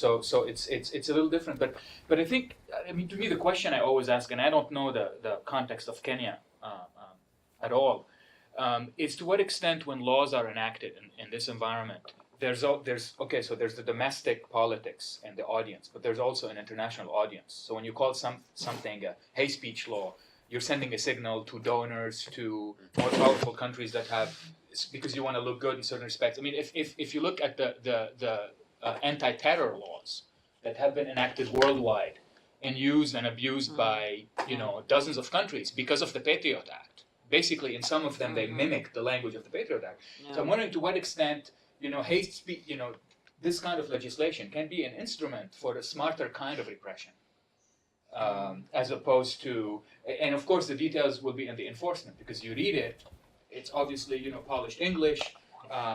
it's a little different. But I think, I mean, to me, the question I always ask, and I don't know the context of Kenya at all, is to what extent, when laws are enacted in this environment, there's the domestic politics and the audience, but there's also an international audience. So when you call something a hate speech law, you're sending a signal to donors, to more powerful countries that have, because you want to look good in certain respects. I mean, if you look at the anti-terror laws that have been enacted worldwide and used and abused by, you know, dozens of countries because of the Patriot Act. Basically, in some of them, they mimic the language of the Patriot Act. Yeah. So I'm wondering to what extent, you know, hate speech, you know, this kind of legislation can be an instrument for a smarter kind of repression. as opposed to, and of course the details will be in the enforcement, because you read it, it's obviously, you know, polished English,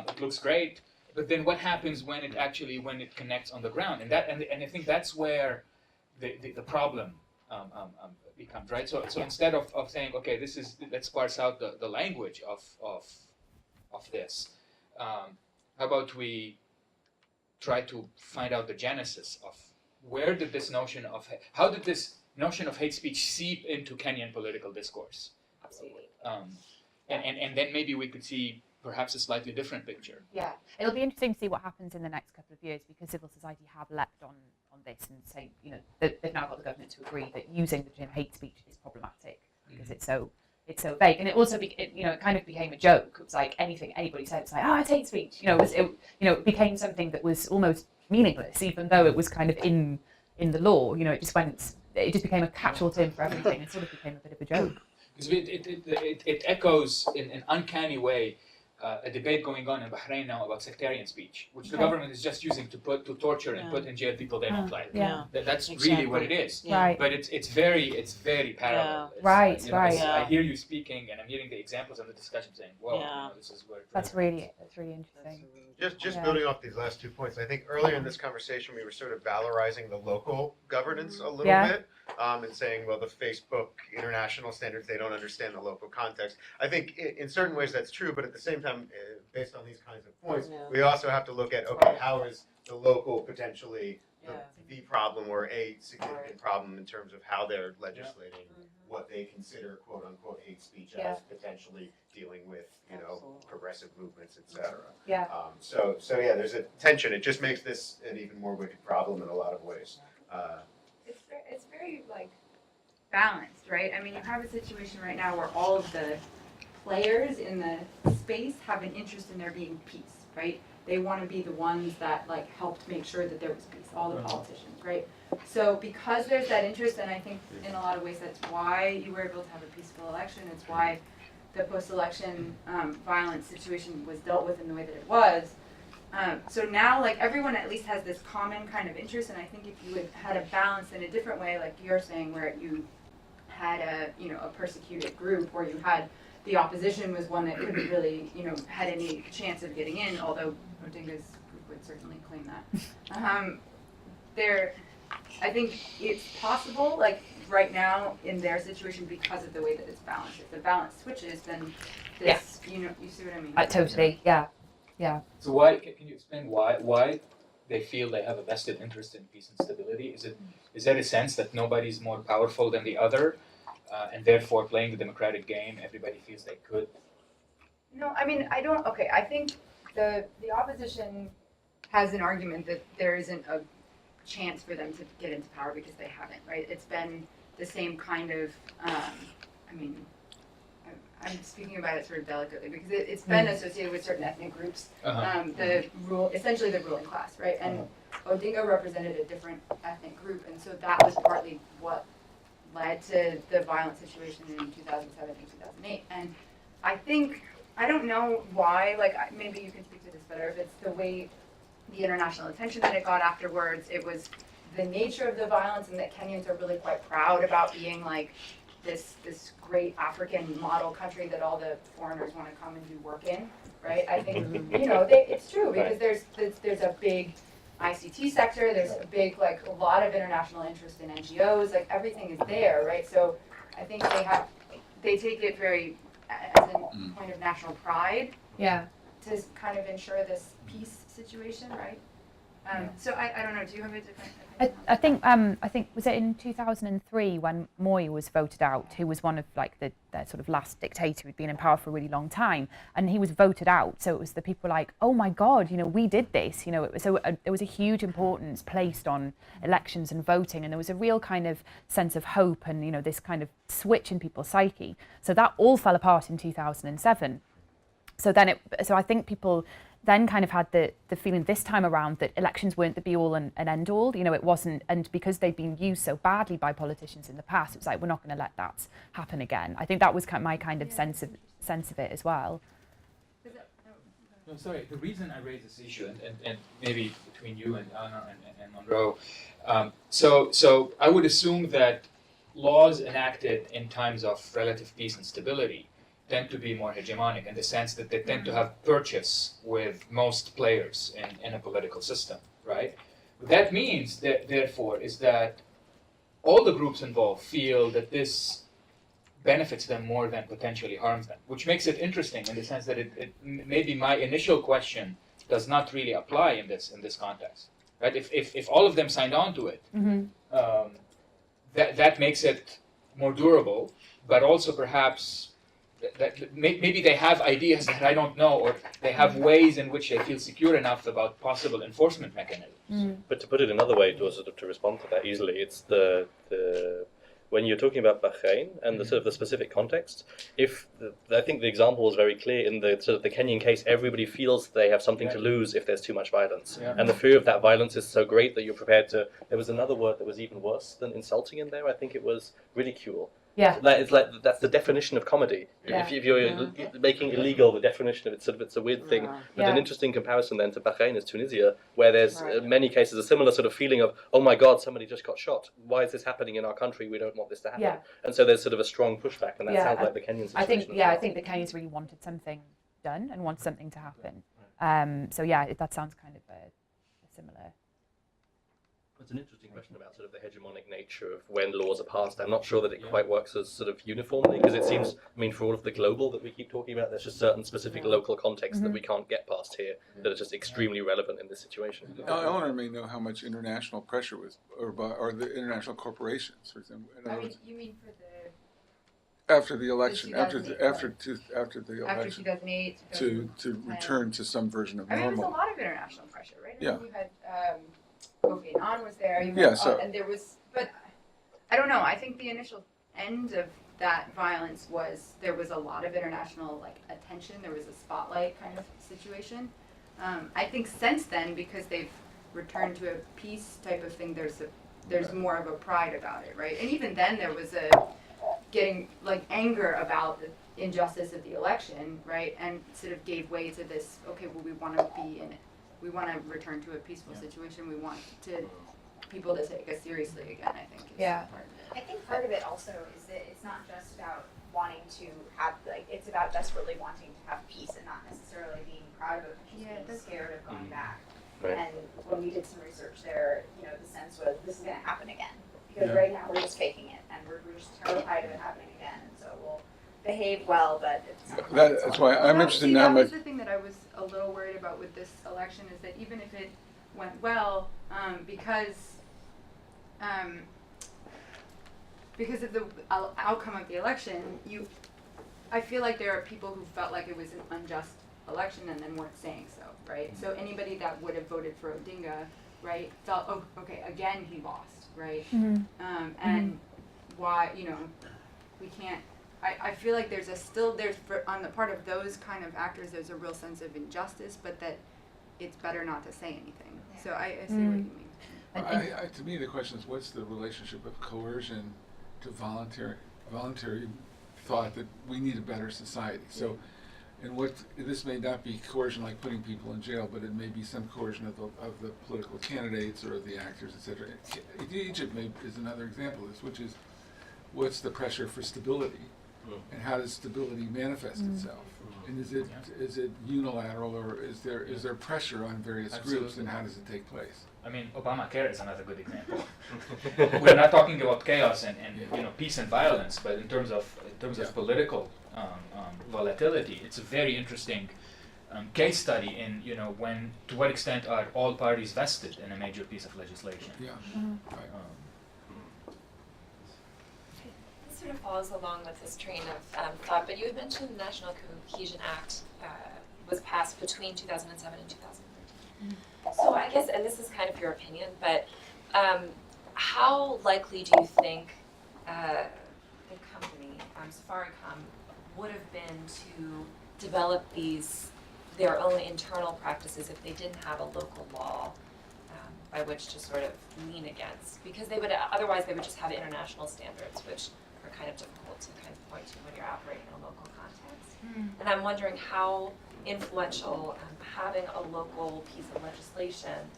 it looks great, but then what happens when it connects on the ground? And I think that's where the problem becomes, right? So instead of saying, okay, let's parse out the language of this, how about we try to find out the genesis of how did this notion of hate speech seep into Kenyan political discourse? Absolutely. And then maybe we could see perhaps a slightly different picture. Yeah, it'll be interesting to see what happens in the next couple of years, because civil society have leapt on this and say, you know, they've now got the government to agree that using the term hate speech is problematic because it's so vague, and it also it kind of became a joke. It was like anything anybody said, it's like, oh, it's hate speech. You know, it became something that was almost meaningless, even though it was kind of in the law. You know, it just became a catch-all term for everything, and sort of became a bit of a joke. Because it echoes in an uncanny way a debate going on in Bahrain now about sectarian speech, which the government is just using to torture and put in jail people they don't like. Yeah. That's really what it is. Yeah. Right. But it's very parallel. Yeah. Right. You know, Right. I hear you speaking, and I'm hearing the examples of the discussion, saying, "Whoa, you know, this is where." That's really interesting. Just building off these last 2 points, I think earlier in this conversation we were sort of valorizing the local governance a little bit, and saying, well, the Facebook international standards, they don't understand the local context. I think in certain ways that's true, but at the same time, based on these kinds of points, we also have to look at, okay, how is the local potentially the problem or a significant problem in terms of how they're legislating what they consider quote unquote hate speech as potentially dealing with, you know, progressive movements, etc. Yeah. So yeah, there's a tension. It just makes this an even more wicked problem in a lot of ways. It's very like balanced, right? I mean, you have a situation right now where all of the players in the space have an interest in there being peace, right? They want to be the ones that like helped make sure that there was peace, all the politicians, right? So because there's that interest, and I think in a lot of ways that's why you were able to have a peaceful election, it's why the post-election violence situation was dealt with in the way that it was. So now, like, everyone at least has this common kind of interest, and I think if you had a balance in a different way, like you're saying, where you had a persecuted group, where you had the opposition was one that couldn't really, had any chance of getting in, although Odinga's group would certainly claim that. I think it's possible, like right now in their situation, because of the way that it's balanced. If the balance switches, then this, you see what I mean? Totally, yeah. So why can you explain why they feel they have a vested interest in peace and stability? Is there a sense that nobody's more powerful than the other, and therefore playing the democratic game, everybody feels they could? No, I mean I think the opposition has an argument that there isn't a chance for them to get into power because they haven't, right? It's been the same kind of, I'm speaking about it sort of delicately because it's been associated with certain ethnic groups, essentially the ruling class, right? And Odinga represented a different ethnic group, and so that was partly what led to the violent situation in 2007 and 2008. And I don't know why, like maybe you can speak to this better, if it's the way the international attention that it got afterwards, it was the nature of the violence, and that Kenyans are really quite proud about being like this great African model country that all the foreigners want to come and do work in, right? I think it's true because there's a big ICT sector, there's a lot of international interest in NGOs, like everything is there, right? So I think they take it very as a point of national pride. Yeah. To kind of ensure this peace situation, right? So I don't know. Do you have a different opinion? I think was it in 2003 when Moi was voted out, who was one of like the sort of last dictator who'd been in power for a really long time, and he was voted out. So it was the people like, oh my God, we did this. There was a huge importance placed on elections and voting, and there was a real kind of sense of hope and this kind of switch in people's psyche. So that all fell apart in 2007. So I think people then kind of had the feeling this time around that elections weren't the be all and end all. It wasn't, and because they'd been used so badly by politicians in the past, it was like, we're not going to let that happen again. I think that was my kind of sense of it as well. No, sorry. The reason I raise this issue, and maybe between you and Anna and Monroe, So I would assume that laws enacted in times of relative peace and stability tend to be more hegemonic in the sense that they tend to have purchase with most players in a political system, right? What that means, that, therefore, is that all the groups involved feel that this benefits them more than potentially harms them, which makes it interesting in the sense that maybe my initial question does not really apply in this context, right? If all of them signed on to it, that makes it more durable, but also perhaps that maybe they have ideas that I don't know, or they have ways in which they feel secure enough about possible enforcement mechanisms. But to put it another way, to respond to that easily, it's the when you're talking about Bahrain and the sort of the specific context. I think the example was very clear in the sort of the Kenyan case. Everybody feels they have something to lose if there's too much violence, and the fear of that violence is so great that you're prepared to. There was another word that was even worse than insulting in there. I think it was ridicule. Yeah. It's like that's the definition of comedy. Yeah. If you're making illegal the definition of it, sort of it's a weird thing. But an interesting comparison then to Bahrain is Tunisia, where there's many cases a similar sort of feeling of, oh my God, somebody just got shot. Why is this happening in our country? We don't want this to happen. Yeah. And so there's sort of a strong pushback, and that sounds like the Kenyan situation. I think the Kenyans really wanted something done and wanted something to happen. That sounds kind of a similar. It's an interesting question about sort of the hegemonic nature of when laws are passed. I'm not sure that it quite works as sort of uniformly, because it seems, I mean, for all of the global that we keep talking about, there's just certain specific local contexts that we can't get past here that are just extremely relevant in this situation. Eleanor may know how much international pressure was, or the international corporations, for example. You mean for the after the election, after the After election, 2008, to return to some version of I mean, normal. there was a lot of international pressure, right? Yeah. You had Kofi Annan was there. And there was, but I don't know. I think the initial end of that violence was there was a lot of international attention. There was a spotlight kind of situation. I think since then, because they've returned to a peace type of thing, there's more of a pride about it, right? And even then, there was getting anger about the injustice of the election, right? And sort of gave way to this. Okay, well, we want to be in it. We want to return to a peaceful situation. We want people to take us seriously again, I think. Is part of it. I think part of it also is that it's not just about wanting to have, it's about desperately wanting to have peace and not necessarily being proud of it, but just being scared of going back. Right. And when we did some research there, the sense was this is going to happen again. Because right now we're just faking it, and we're just terrified of it happening again. And so we'll behave well, but it's not That's why I'm interested in how That much. was the thing that I was a little worried about with this election, is that even if it went well, because of the outcome of the election, I feel like there are people who felt like it was an unjust election and then weren't saying so, right? So anybody that would have voted for Odinga, right, felt, oh, okay, again he lost, right? And why, we can't. I feel like there's on the part of those kind of actors, there's a real sense of injustice, but that it's better not to say anything. Yeah. So I see what you mean. To me, the question is, what's the relationship of coercion to voluntary thought that we need a better society? So, and this may not be coercion like putting people in jail, but it may be some coercion of the political candidates or the actors, etc. Egypt is another example of this, which is what's the pressure for stability? And how does stability manifest itself? And is it unilateral, or is there pressure on various groups, and how does it take place? I mean, Obamacare is another good example. We're not talking about chaos and peace and violence, but in terms of political volatility, it's a very interesting case study in to what extent are all parties vested in a major piece of legislation. Yeah. Right. Sort of follows along with this train of thought, but you had mentioned the National Cohesion Act was passed between 2007 and 2013. So I guess, and this is kind of your opinion, but how likely do you think the company, Safaricom, would have been to develop their own internal practices if they didn't have a local law by which to sort of lean against? Because otherwise they would just have international standards, which are kind of difficult to kind of point to when you're operating in a local context. And I'm wondering how influential having a local piece of legislation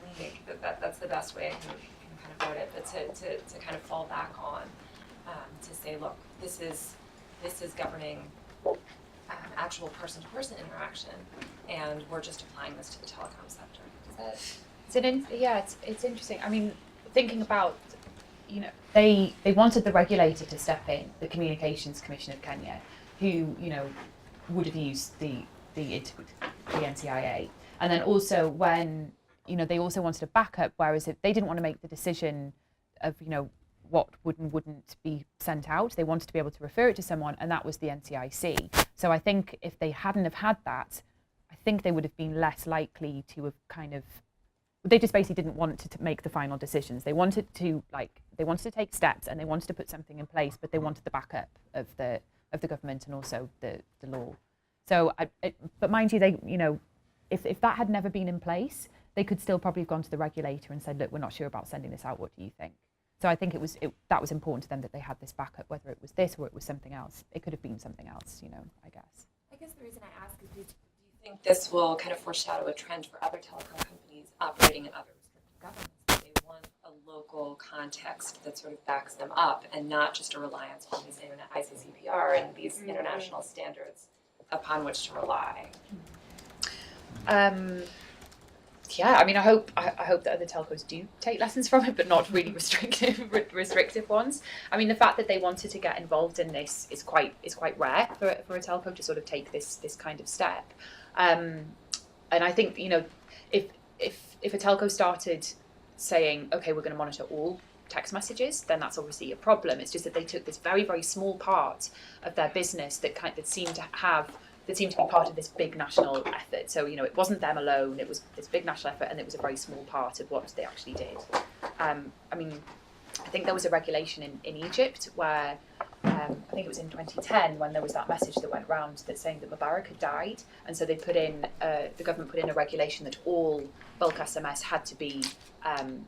leaning think that's the best way I can kind of word it, but to kind of fall back on, to say, look, this is governing actual person-to-person interaction, and we're just applying this to the telecom sector. It's interesting. I mean, thinking about, they wanted the regulator to step in, the Communications Commission of Kenya, who, would have used the NCIA. And then also when, they also wanted a backup, whereas if they didn't want to make the decision of, what would and wouldn't be sent out, they wanted to be able to refer it to someone, and that was the NCIC. So I think if they hadn't have had that, I think they would have been less likely to have they just basically didn't want to make the final decisions. They wanted to take steps, and they wanted to put something in place, but they wanted the backup of the government and also the law. So, but mind you, if that had never been in place, they could still probably have gone to the regulator and said, look, we're not sure about sending this out. What do you think? So I think that was important to them, that they had this backup, whether it was this or it was something else. It could have been something else, I guess. I guess the reason I ask is, do you think this will kind of foreshadow a trend for other telecom companies operating in other restrictive governments? That they want a local context that sort of backs them up, and not just a reliance on these ICCPR and these international standards upon which to rely? Yeah, I mean, I hope that other telcos do take lessons from it, but not really restrictive ones. I mean, the fact that they wanted to get involved in this is quite rare for a telco to sort of take this kind of step. And I think, if a telco started saying, okay, we're going to monitor all text messages, then that's obviously a problem. It's just that they took this very, very small part of their business that seemed to be part of this big national effort. So, it wasn't them alone, it was this big national effort, and it was a very small part of what they actually did. I mean, I think there was a regulation in Egypt where, I think it was in 2010, when there was that message that went around that saying that Mubarak had died, and so they the government put in a regulation that all bulk SMS had to be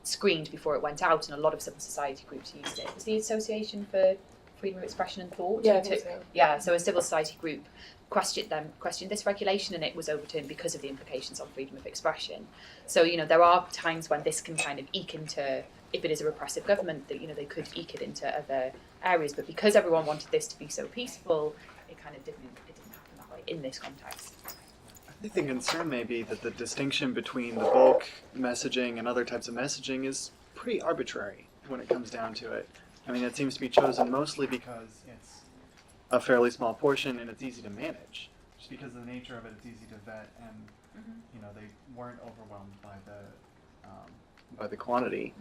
screened before it went out, and a lot of civil society groups used it. It was the Association for Freedom of Expression and Thought. Yeah, I think so. Yeah, so a civil society group questioned this regulation, and it was overturned because of the implications on freedom of expression. So, there are times when this can kind of eke into, if it is a repressive government, that, they could eke it into other areas. But because everyone wanted this to be so peaceful, it kind of didn't happen that way in this context. I think the concern may be that the distinction between the bulk messaging and other types of messaging is pretty arbitrary when it comes down to it. I mean, it seems to be chosen mostly because it's a fairly small portion and it's easy to manage. Just because of the nature of it, it's easy to vet, and they weren't overwhelmed by the quantity.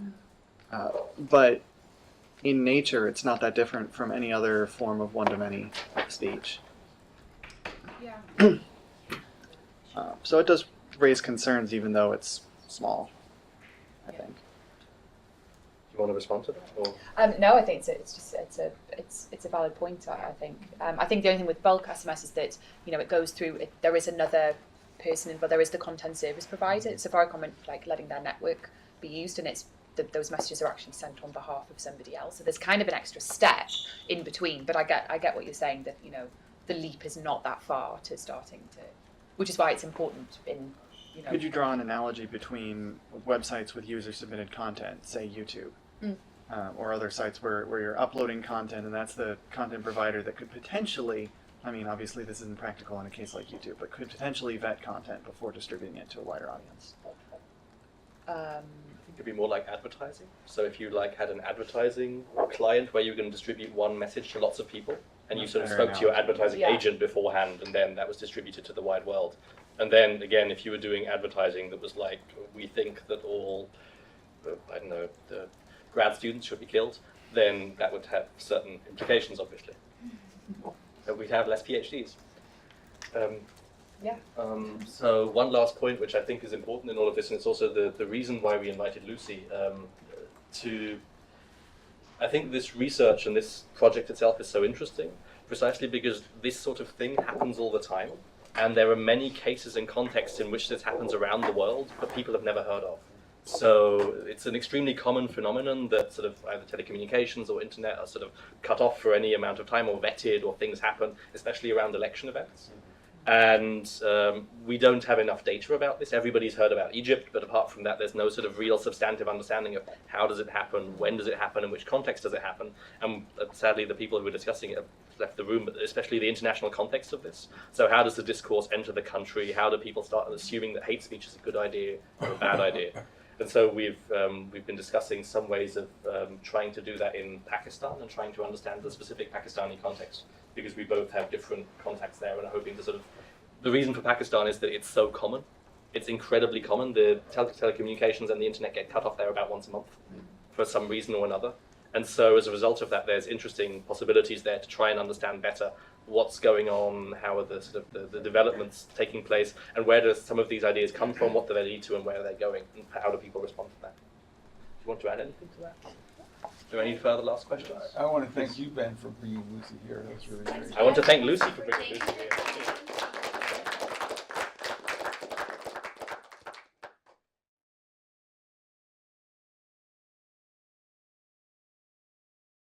But in nature, it's not that different from any other form of one-to-many speech. Yeah. So it does raise concerns, even though it's small, I think. Do you want to respond to that? Or? No, I think it's a valid point. I think the only thing with bulk SMS is that it goes through. There is another person involved. There is the content service provider. Safaricom letting their network be used, and those messages are actually sent on behalf of somebody else. So there's kind of an extra step in between. But I get what you're saying, that the leap is not that far to starting to, which is why it's important in. Could you draw an analogy between websites with user-submitted content, say YouTube, or other sites where you're uploading content, and that's the content provider that could potentially, I mean, obviously this isn't practical in a case like YouTube, but could potentially vet content before distributing it to a wider audience? I think it'd be more like advertising. So if you had an advertising client where you were going to distribute one message to lots of people, and you sort of spoke to your advertising agent beforehand, and then that was distributed to the wide world. And then, again, if you were doing advertising that was we think that all, the grad students should be killed, then that would have certain implications, obviously. And we'd have less PhDs. So one last point, which I think is important in all of this, and it's also the reason why we invited Lucy I think this research and this project itself is so interesting, precisely because this sort of thing happens all the time. And there are many cases and contexts in which this happens around the world, but people have never heard of. So it's an extremely common phenomenon that sort of either telecommunications or internet are sort of cut off for any amount of time or vetted, or things happen, especially around election events. And we don't have enough data about this. Everybody's heard about Egypt, but apart from that, there's no sort of real substantive understanding of how does it happen, when does it happen, in which context does it happen. And sadly, the people who were discussing it have left the room, but especially the international context of this. So how does the discourse enter the country? How do people start assuming that hate speech is a good idea or a bad idea? And so we've been discussing some ways of trying to do that in Pakistan and trying to understand the specific Pakistani context, because we both have different contacts there and are hoping to sort of. The reason for Pakistan is that it's so common. It's incredibly common. The telecommunications and the internet get cut off there about once a month for some reason or another. And so as a result of that, there's interesting possibilities there to try and understand better what's going on, how are the sort of the developments taking place, and where do some of these ideas come from, what do they lead to, and where are they going, and how do people respond to that. Do you want to add anything to that? Are there any further last questions? I want to thank you, Ben, for bringing Lucy here. That was really great. I want to thank Lucy for bringing Lucy here.